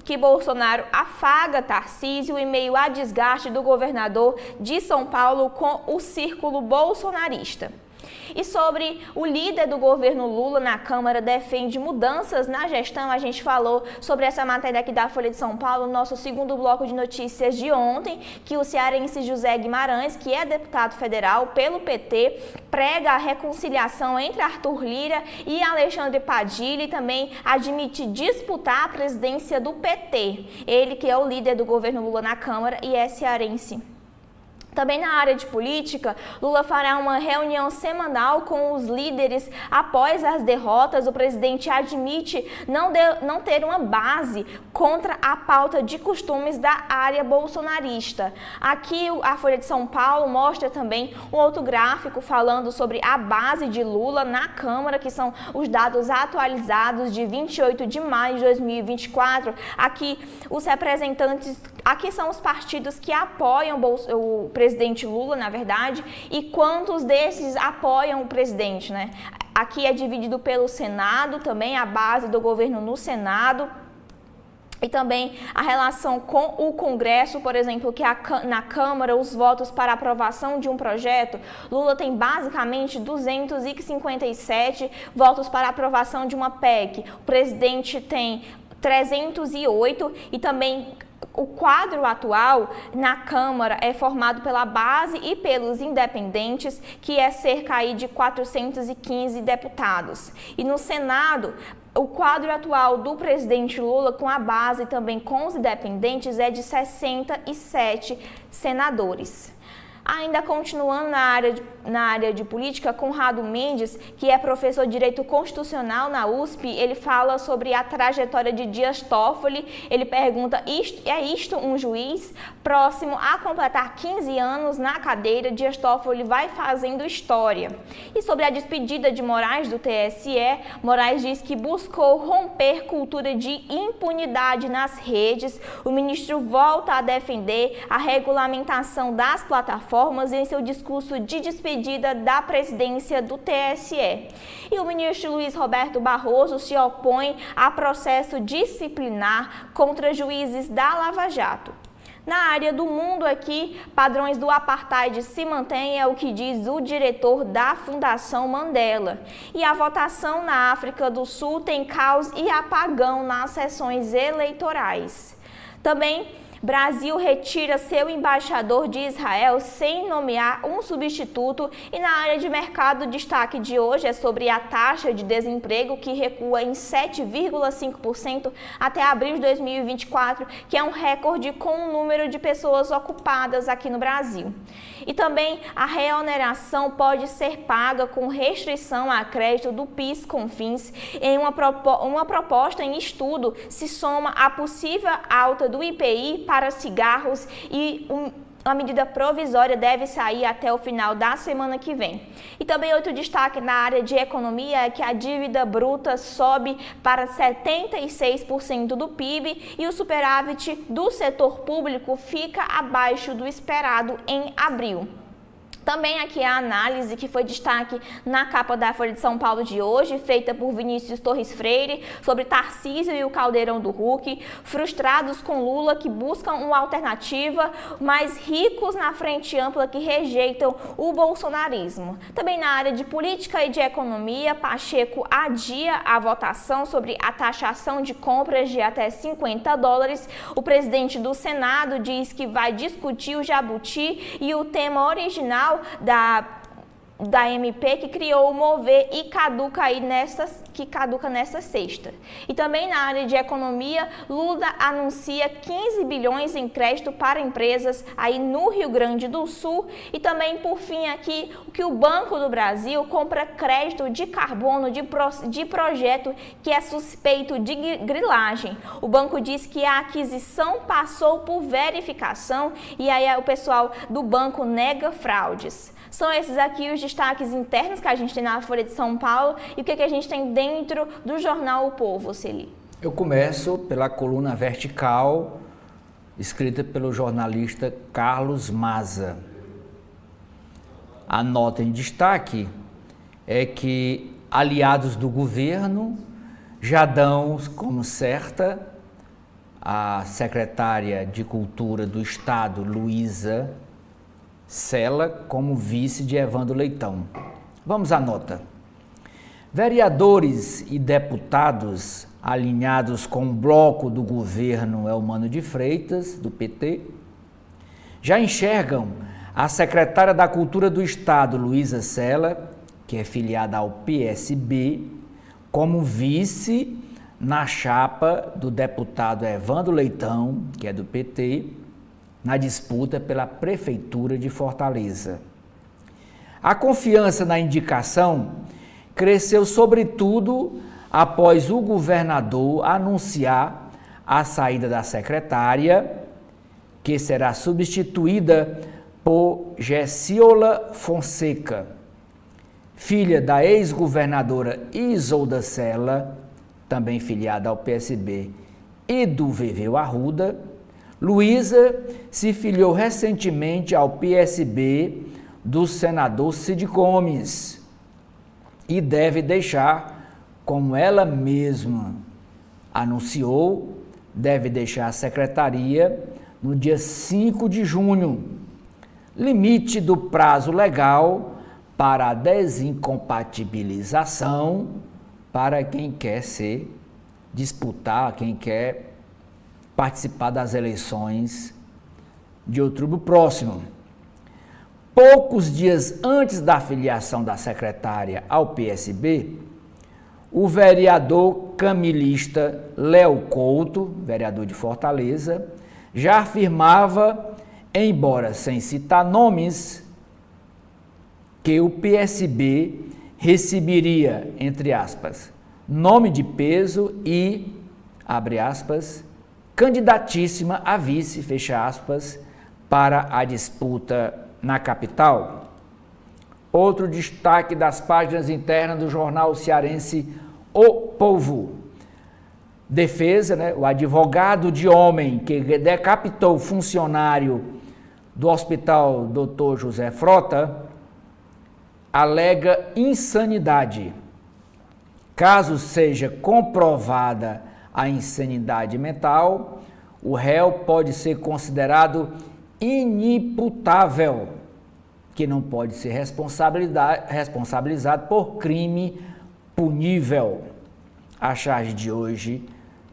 que Bolsonaro afaga Tarcísio em meio a desgaste do governador de São Paulo com o círculo bolsonarista. E sobre o líder do governo Lula na Câmara defende mudanças na gestão, a gente falou sobre essa matéria aqui da Folha de São Paulo, nosso segundo bloco de notícias de ontem, que o cearense José Guimarães, que é deputado federal pelo PT, prega a reconciliação entre Arthur Lira e Alexandre Padilha e também admite disputar a presidência do PT. Ele que é o líder do governo Lula na Câmara e é cearense. Também na área de política, Lula fará uma reunião semanal com os líderes após as derrotas. O presidente admite não ter uma base contra a pauta de costumes da área bolsonarista. Aqui a Folha de São Paulo mostra também um outro gráfico falando sobre a base de Lula na Câmara, que são os dados atualizados de 28 de maio de 2024. Aqui os representantes, aqui são os partidos que apoiam o presidente Lula, na verdade, e quantos desses apoiam o presidente, né? Aqui é dividido pelo Senado, também a base do governo no Senado, e também a relação com o Congresso, por exemplo, que na Câmara os votos para aprovação de um projeto, Lula tem basicamente 257 votos para aprovação de uma PEC, o presidente tem 308 e também o quadro atual na Câmara é formado pela base e pelos independentes, que é cerca aí de 415 deputados. E no Senado, o quadro atual do presidente Lula com a base e também com os independentes é de 67 senadores. Ainda continuando na área de política, Conrado Mendes, que é professor de Direito Constitucional na USP, ele fala sobre a trajetória de Dias Toffoli. Ele pergunta, é isto um juiz? Próximo a completar 15 anos na cadeira, Dias Toffoli vai fazendo história. E sobre a despedida de Moraes do TSE, Moraes diz que buscou romper cultura de impunidade nas redes. O ministro volta a defender a regulamentação das plataformas em seu discurso de despedida da presidência do TSE. E o ministro Luiz Roberto Barroso se opõe a processo disciplinar contra juízes da Lava Jato. Na área do mundo aqui, padrões do apartheid se mantêm, é o que diz o diretor da Fundação Mandela. E a votação na África do Sul tem caos e apagão nas sessões eleitorais. Também Brasil retira seu embaixador de Israel sem nomear um substituto. E na área de mercado, o destaque de hoje é sobre a taxa de desemprego, que recua em 7,5% até abril de 2024, que é um recorde com o número de pessoas ocupadas aqui no Brasil. E também a reoneração pode ser paga com restrição a crédito do PIS/COFINS. Em uma proposta em estudo se soma a possível alta do IPI para cigarros e a medida provisória deve sair até o final da semana que vem. E também outro destaque na área de economia é que a dívida bruta sobe para 76% do PIB e o superávit do setor público fica abaixo do esperado em abril. Também aqui a análise que foi destaque na capa da Folha de São Paulo de hoje, feita por Vinícius Torres Freire, sobre Tarcísio e o Caldeirão do Huck, frustrados com Lula que buscam uma alternativa, mas ricos na frente ampla que rejeitam o bolsonarismo. Também na área de política e de economia, Pacheco adia a votação sobre a taxação de compras de até $50. O presidente do Senado diz que vai discutir o jabuti e o tema original da MP que criou o Mover e caduca nesta sexta. E também na área de economia, Lula anuncia 15 bilhões em crédito para empresas aí no Rio Grande do Sul. E também, por fim, aqui, o que o Banco do Brasil compra crédito de carbono de projeto que é suspeito de grilagem. O banco diz que a aquisição passou por verificação e aí o pessoal do banco nega fraudes. São esses aqui os destaques internos que a gente tem na Folha de São Paulo e o que a gente tem dentro do jornal O Povo, Celi. Eu começo pela coluna vertical, escrita pelo jornalista Carlos Maza. A nota em destaque é que aliados do governo já dão como certa a secretária de Cultura do Estado, Luísa Sela, como vice de Evandro Leitão. Vamos à nota. Vereadores e deputados alinhados com o bloco do governo Elmano de Freitas, do PT, já enxergam a secretária da Cultura do Estado, Luísa Sela, que é filiada ao PSB, como vice na chapa do deputado Evandro Leitão, que é do PT, na disputa pela Prefeitura de Fortaleza. A confiança na indicação cresceu sobretudo após o governador anunciar a saída da secretária, que será substituída por Gessiola Fonseca, filha da ex-governadora Isolda Sela, também filiada ao PSB, e do Veveu Arruda. Luísa se filiou recentemente ao PSB do senador Cid Gomes e deve deixar, como ela mesma anunciou, deve deixar a secretaria no dia 5 de junho, limite do prazo legal para a desincompatibilização para quem quer disputar, quem quer participar das eleições de outubro próximo. Poucos dias antes da filiação da secretária ao PSB, o vereador camilista Léo Couto, vereador de Fortaleza, já afirmava, embora sem citar nomes, que o PSB receberia, entre aspas, nome de peso e, abre aspas, candidatíssima a vice, fecha aspas, para a disputa na capital. Outro destaque das páginas internas do jornal cearense O Povo. Defesa, o advogado de homem que decapitou o funcionário do hospital Dr. José Frota, alega insanidade. Caso seja comprovada a insanidade mental, o réu pode ser considerado inimputável, que não pode ser responsabilizado por crime punível. A charge de hoje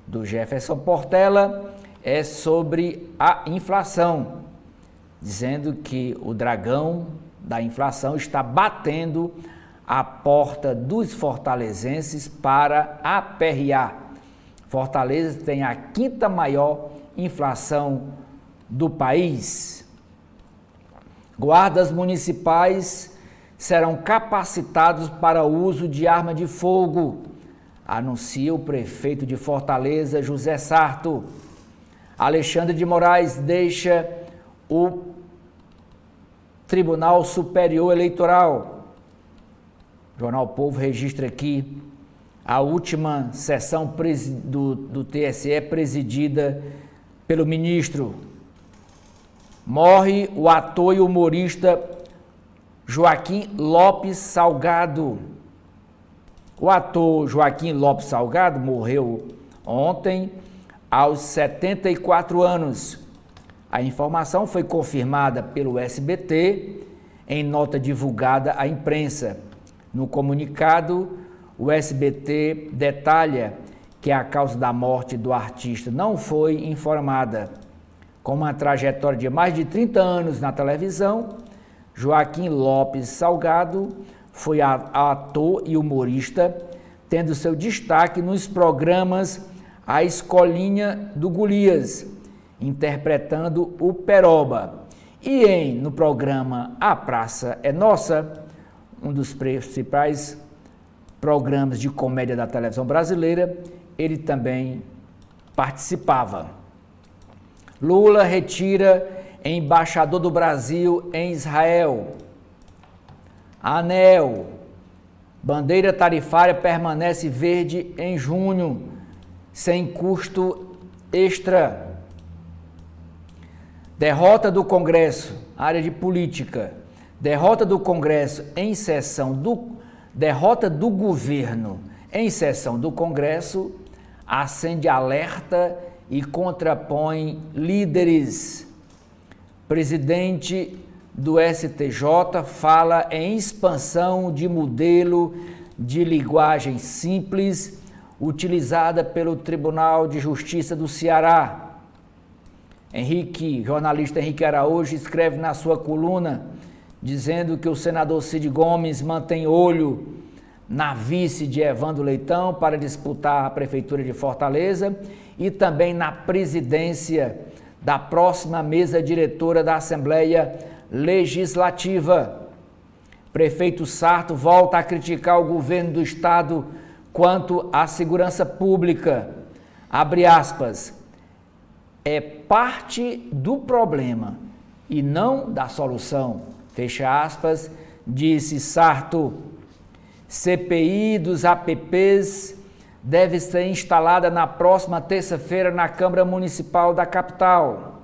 do Jefferson Portela é sobre a inflação, dizendo que o dragão da inflação está batendo a porta dos fortalezenses para aperrear. Fortaleza tem a quinta maior inflação do país. Guardas municipais serão capacitados para o uso de arma de fogo, anuncia o prefeito de Fortaleza, José Sarto. Alexandre de Moraes deixa o Tribunal Superior Eleitoral. O Jornal Povo registra aqui a última sessão do TSE presidida pelo ministro. Morre o ator e humorista Joaquim Lopes Salgado. O ator Joaquim Lopes Salgado morreu ontem, aos 74 anos. A informação foi confirmada pelo SBT em nota divulgada à imprensa. No comunicado, o SBT detalha que a causa da morte do artista não foi informada. Com uma trajetória de mais de 30 anos na televisão, Joaquim Lopes Salgado foi ator e humorista, tendo seu destaque nos programas A Escolinha do Golias, interpretando o Peroba, e no programa A Praça é Nossa, um dos principais programas de comédia da televisão brasileira, ele também participava. Lula retira embaixador do Brasil em Israel. ANEEL, bandeira tarifária permanece verde em junho, sem custo extra. Derrota do Congresso, área de política. Derrota do Congresso em sessão derrota do governo em sessão do Congresso acende alerta e contrapõe líderes. Presidente do STJ fala em expansão de modelo de linguagem simples utilizada pelo Tribunal de Justiça do Ceará. Jornalista Henrique Araújo escreve na sua coluna dizendo que o senador Cid Gomes mantém olho na vice de Evandro Leitão para disputar a Prefeitura de Fortaleza e também na presidência da próxima mesa diretora da Assembleia Legislativa. Prefeito Sarto volta a criticar o governo do estado quanto à segurança pública. Abre aspas, é parte do problema e não da solução. Fecha aspas, disse Sarto. CPI dos APPs deve ser instalada na próxima terça-feira na Câmara Municipal da capital.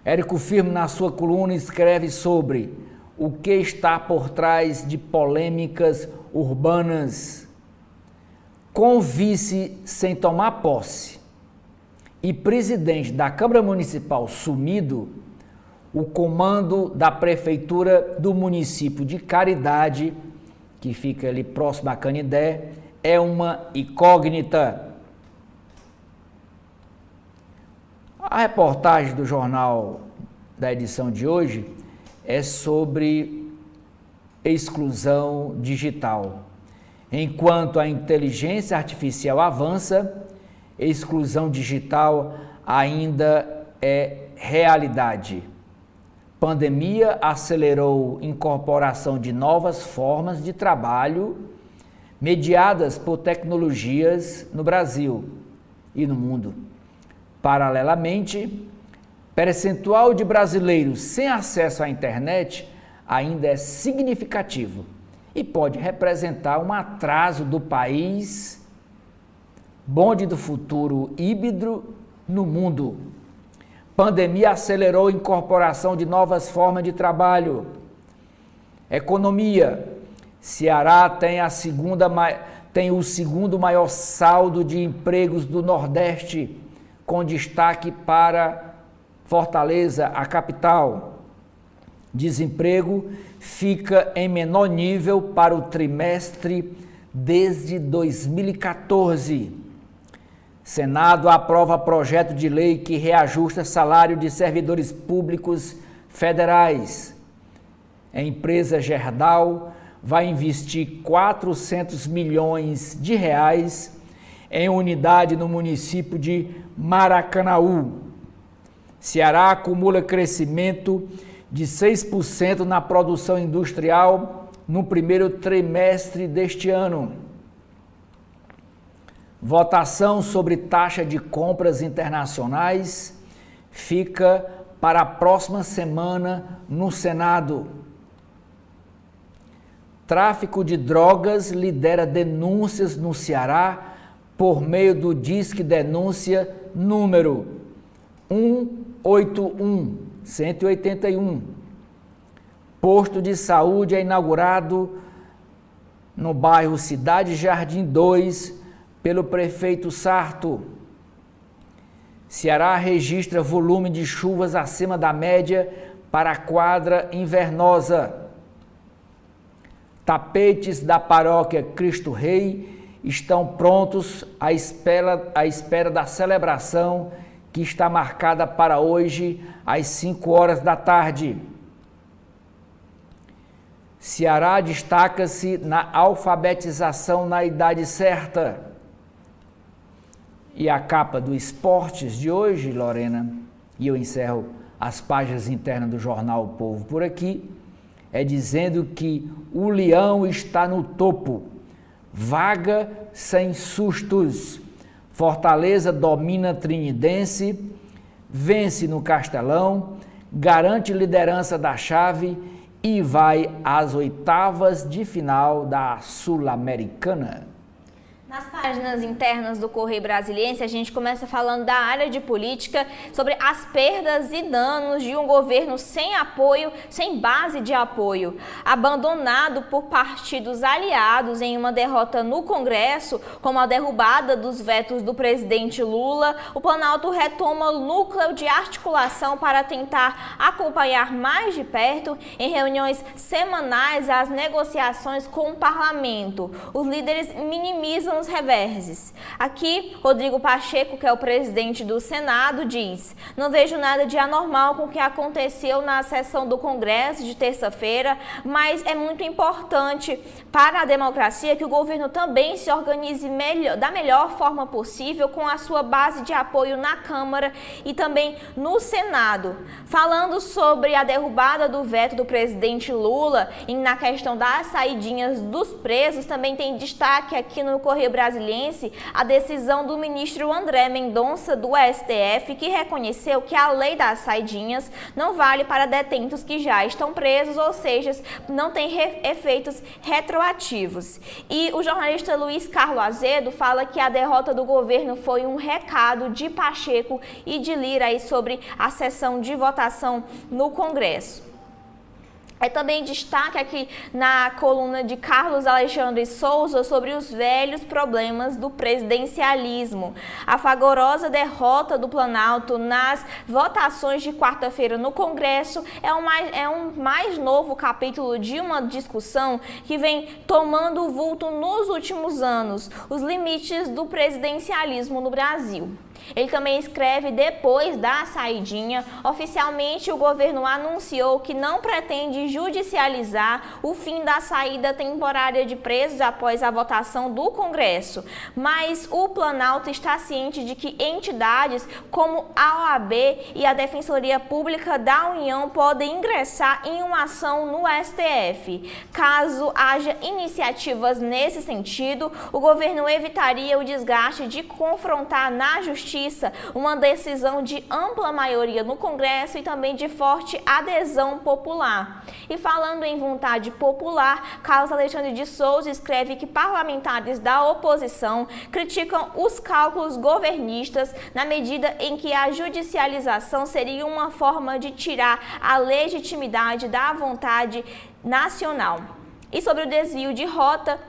Érico Firmo, na sua coluna, escreve sobre o que está por trás de polêmicas urbanas. Com vice sem tomar posse e presidente da Câmara Municipal sumido, o comando da Prefeitura do município de Caridade, que fica ali próximo a Canindé, é uma incógnita. A reportagem do jornal da edição de hoje é sobre exclusão digital. Enquanto a inteligência artificial avança, exclusão digital ainda é realidade. Pandemia acelerou a incorporação de novas formas de trabalho mediadas por tecnologias no Brasil e no mundo. Paralelamente, percentual de brasileiros sem acesso à internet ainda é significativo e pode representar um atraso do país, bonde do futuro híbrido no mundo. Pandemia acelerou a incorporação de novas formas de trabalho. Economia. Ceará tem o segundo maior saldo de empregos do Nordeste, com destaque para Fortaleza, a capital. Desemprego fica em menor nível para o trimestre desde 2014. Senado aprova projeto de lei que reajusta salário de servidores públicos federais. A empresa Gerdau vai investir 400 milhões de reais em unidade no município de Maracanaú. Ceará acumula crescimento de 6% na produção industrial no primeiro trimestre deste ano. Votação sobre taxa de compras internacionais fica para a próxima semana no Senado. Tráfico de drogas lidera denúncias no Ceará por meio do Disque Denúncia número 181. Posto de saúde é inaugurado no bairro Cidade Jardim 2 pelo prefeito Sarto. Ceará registra volume de chuvas acima da média para a quadra invernosa. Tapetes da paróquia Cristo Rei estão prontos à espera da celebração que está marcada para hoje às 5 horas da tarde. Ceará destaca-se na alfabetização na idade certa. E a capa do Esportes de hoje, Lorena, e eu encerro as páginas internas do jornal O Povo por aqui, é dizendo que o Leão está no topo, vaga sem sustos. Fortaleza domina Trinidense, vence no Castelão, garante liderança da chave e vai às oitavas de final da Sul-Americana. Nas páginas internas do Correio Brasiliense, a gente começa falando da área de política, sobre as perdas e danos de um governo sem apoio, sem base de apoio. Abandonado por partidos aliados em uma derrota no Congresso, como a derrubada dos vetos do presidente Lula, o Planalto retoma o núcleo de articulação para tentar acompanhar mais de perto, em reuniões semanais, as negociações com o parlamento. Os líderes minimizam os reverses. Aqui, Rodrigo Pacheco, que é o presidente do Senado, diz: não vejo nada de anormal com o que aconteceu na sessão do Congresso de terça-feira, mas é muito importante para a democracia que o governo também se organize da melhor forma possível com a sua base de apoio na Câmara e também no Senado. Falando sobre a derrubada do veto do presidente Lula e na questão das saidinhas dos presos, também tem destaque aqui no Correio Brasiliense a decisão do ministro André Mendonça do STF, que reconheceu que a lei das saidinhas não vale para detentos que já estão presos, ou seja, não tem efeitos retroativos. E o jornalista Luiz Carlos Azedo fala que a derrota do governo foi um recado de Pacheco e de Lira aí sobre a sessão de votação no Congresso. É também destaque aqui na coluna de Carlos Alexandre Souza sobre os velhos problemas do presidencialismo. A fragorosa derrota do Planalto nas votações de quarta-feira no Congresso é um mais novo capítulo de uma discussão que vem tomando vulto nos últimos anos, os limites do presidencialismo no Brasil. Ele também escreve: depois da saidinha, oficialmente o governo anunciou que não pretende judicializar o fim da saída temporária de presos após a votação do Congresso. Mas o Planalto está ciente de que entidades como a OAB e a Defensoria Pública da União podem ingressar em uma ação no STF. Caso haja iniciativas nesse sentido, o governo evitaria o desgaste de confrontar na Justiça uma decisão de ampla maioria no Congresso e também de forte adesão popular. E falando em vontade popular, Carlos Alexandre de Souza escreve que parlamentares da oposição criticam os cálculos governistas na medida em que a judicialização seria uma forma de tirar a legitimidade da vontade nacional. E sobre o desvio de rota,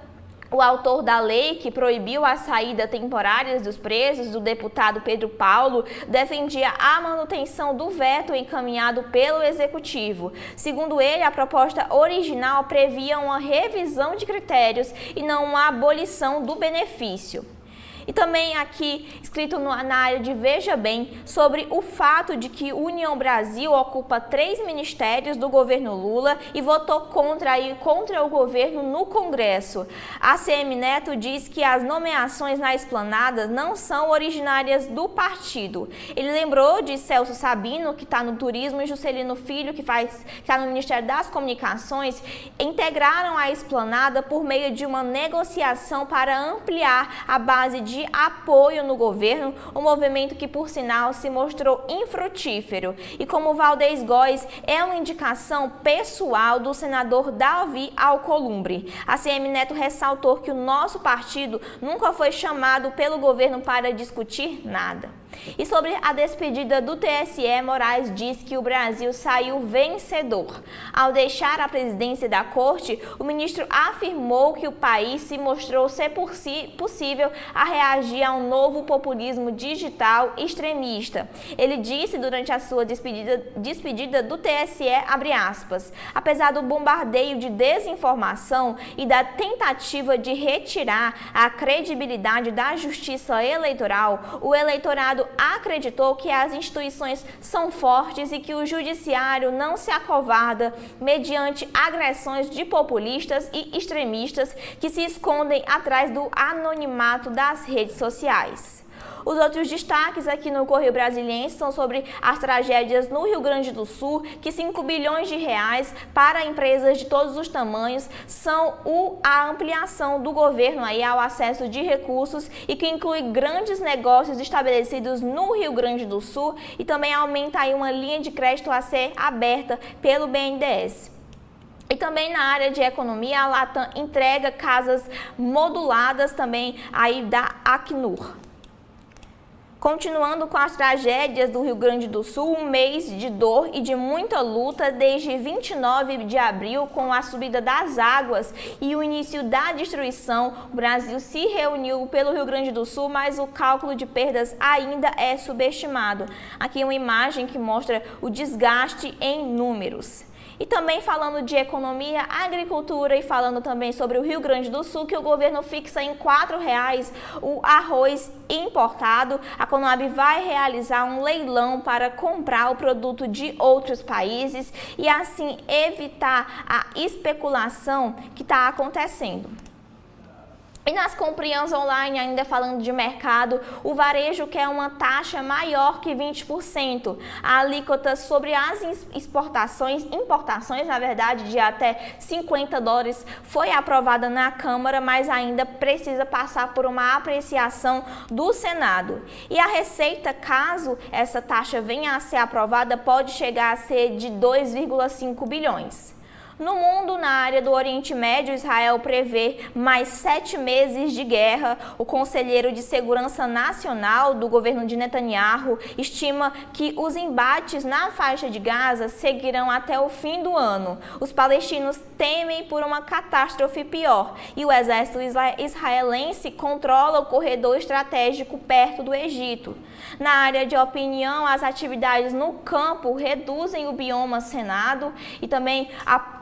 o autor da lei que proibiu a saída temporária dos presos, o deputado Pedro Paulo, defendia a manutenção do veto encaminhado pelo Executivo. Segundo ele, a proposta original previa uma revisão de critérios e não uma abolição do benefício. E também aqui, escrito na área de Veja Bem, sobre o fato de que União Brasil ocupa 3 ministérios do governo Lula e votou contra o governo no Congresso. A ACM Neto diz que as nomeações na esplanada não são originárias do partido. Ele lembrou de Celso Sabino, que está no turismo, e Juscelino Filho, que está no Ministério das Comunicações, integraram a esplanada por meio de uma negociação para ampliar a base de de apoio no governo, um movimento que, por sinal, se mostrou infrutífero. E como Valdez Góes é uma indicação pessoal do senador Davi Alcolumbre. A CM Neto ressaltou que o nosso partido nunca foi chamado pelo governo para discutir nada. E sobre a despedida do TSE, Moraes diz que o Brasil saiu vencedor. Ao deixar a presidência da corte, o ministro afirmou que o país se mostrou ser possível a reagir a um novo populismo digital extremista. Ele disse durante a sua despedida do TSE, abre aspas, apesar do bombardeio de desinformação e da tentativa de retirar a credibilidade da justiça eleitoral, o eleitorado acreditou que as instituições são fortes e que o judiciário não se acovarda mediante agressões de populistas e extremistas que se escondem atrás do anonimato das redes sociais. Os outros destaques aqui no Correio Brasiliense são sobre as tragédias no Rio Grande do Sul, que 5 bilhões de reais para empresas de todos os tamanhos são a ampliação do governo aí ao acesso de recursos e que inclui grandes negócios estabelecidos no Rio Grande do Sul e também aumenta aí uma linha de crédito a ser aberta pelo BNDES. E também na área de economia, a Latam entrega casas moduladas também aí da Acnur. Continuando com as tragédias do Rio Grande do Sul, um mês de dor e de muita luta desde 29 de abril, com a subida das águas e o início da destruição. O Brasil se reuniu pelo Rio Grande do Sul, mas o cálculo de perdas ainda é subestimado. Aqui uma imagem que mostra o desgaste em números. E também falando de economia, agricultura e falando também sobre o Rio Grande do Sul, que o governo fixa em R$ 4,00 o arroz importado. A Conab vai realizar um leilão para comprar o produto de outros países e assim evitar a especulação que está acontecendo. E nas comprinhas online, ainda falando de mercado, o varejo quer uma taxa maior que 20%. A alíquota sobre as importações, na verdade, de até $50 foi aprovada na Câmara, mas ainda precisa passar por uma apreciação do Senado. E a receita, caso essa taxa venha a ser aprovada, pode chegar a ser de 2,5 bilhões. No mundo, na área do Oriente Médio, Israel prevê mais 7 meses de guerra. O conselheiro de Segurança Nacional do governo de Netanyahu estima que os embates na faixa de Gaza seguirão até o fim do ano. Os palestinos temem por uma catástrofe pior e o exército israelense controla o corredor estratégico perto do Egito. Na área de opinião, as atividades no campo reduzem o bioma cerrado e também a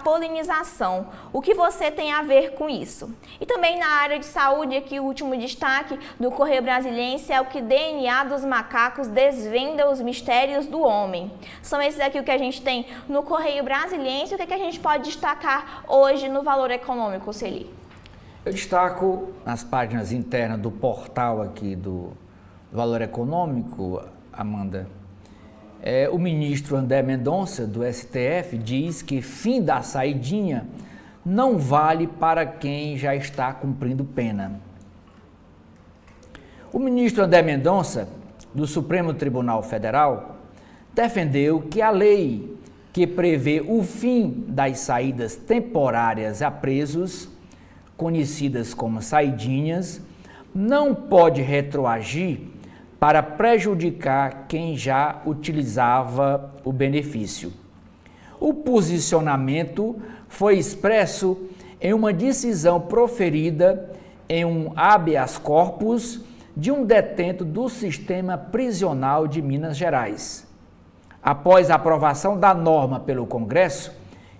polinização. O que você tem a ver com isso? E também na área de saúde, aqui o último destaque do Correio Brasiliense é o que DNA dos macacos desvenda os mistérios do homem. São esses aqui o que a gente tem no Correio Brasiliense. O que a gente pode destacar hoje no Valor Econômico, Celi? Eu destaco nas páginas internas do portal aqui do Valor Econômico, Amanda. O ministro André Mendonça, do STF, diz que fim da saidinha não vale para quem já está cumprindo pena. O ministro André Mendonça, do Supremo Tribunal Federal, defendeu que a lei que prevê o fim das saídas temporárias a presos, conhecidas como saidinhas, não pode retroagir para prejudicar quem já utilizava o benefício. O posicionamento foi expresso em uma decisão proferida em um habeas corpus de um detento do sistema prisional de Minas Gerais. Após a aprovação da norma pelo Congresso,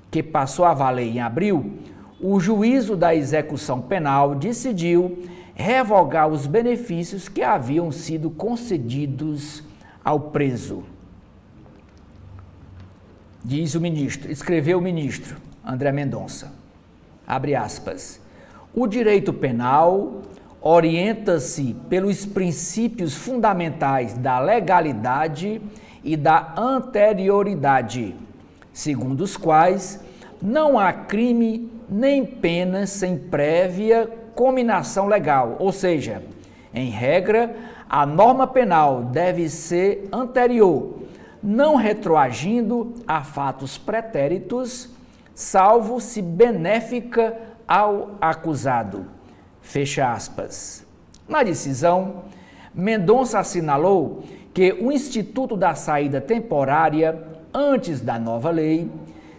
que passou a valer em abril, o juízo da execução penal decidiu revogar os benefícios que haviam sido concedidos ao preso. Diz o ministro, escreveu o ministro André Mendonça, abre aspas, o direito penal orienta-se pelos princípios fundamentais da legalidade e da anterioridade, segundo os quais não há crime nem pena sem prévia cominação legal, ou seja, em regra, a norma penal deve ser anterior, não retroagindo a fatos pretéritos, salvo se benéfica ao acusado. Fecha aspas. Na decisão, Mendonça assinalou que o Instituto da Saída Temporária, antes da nova lei,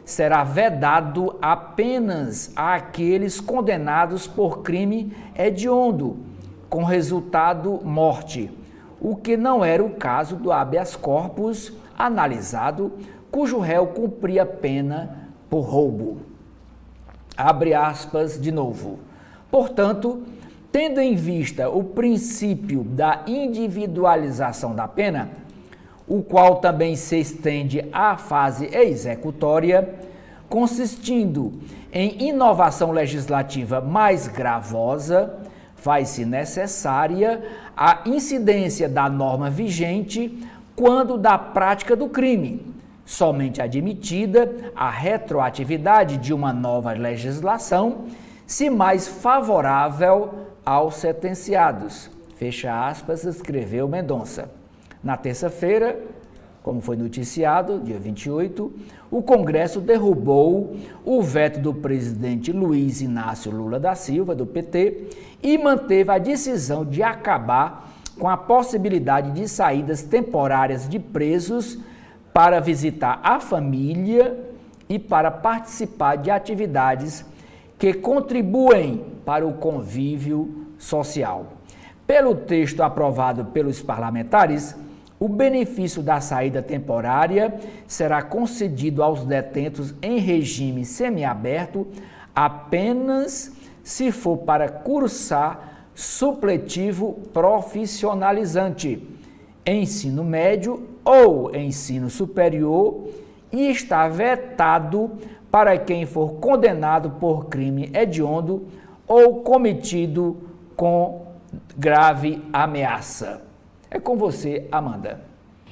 será vedado apenas àqueles condenados por crime hediondo, com resultado morte, o que não era o caso do habeas corpus analisado, cujo réu cumpria pena por roubo. Abre aspas de novo. Portanto, tendo em vista o princípio da individualização da pena, o qual também se estende à fase executória, consistindo em inovação legislativa mais gravosa, faz-se necessária a incidência da norma vigente quando da prática do crime, somente admitida a retroatividade de uma nova legislação, se mais favorável aos sentenciados. Fecha aspas, escreveu Mendonça. Na terça-feira, como foi noticiado, dia 28, o Congresso derrubou o veto do presidente Luiz Inácio Lula da Silva, do PT, e manteve a decisão de acabar com a possibilidade de saídas temporárias de presos para visitar a família e para participar de atividades que contribuem para o convívio social. Pelo texto aprovado pelos parlamentares, o benefício da saída temporária será concedido aos detentos em regime semiaberto apenas se for para cursar supletivo profissionalizante, ensino médio ou ensino superior, e está vetado para quem for condenado por crime hediondo ou cometido com grave ameaça. É com você, Amanda.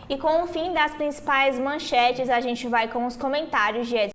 E com o fim das principais manchetes, a gente vai com os comentários de Edson.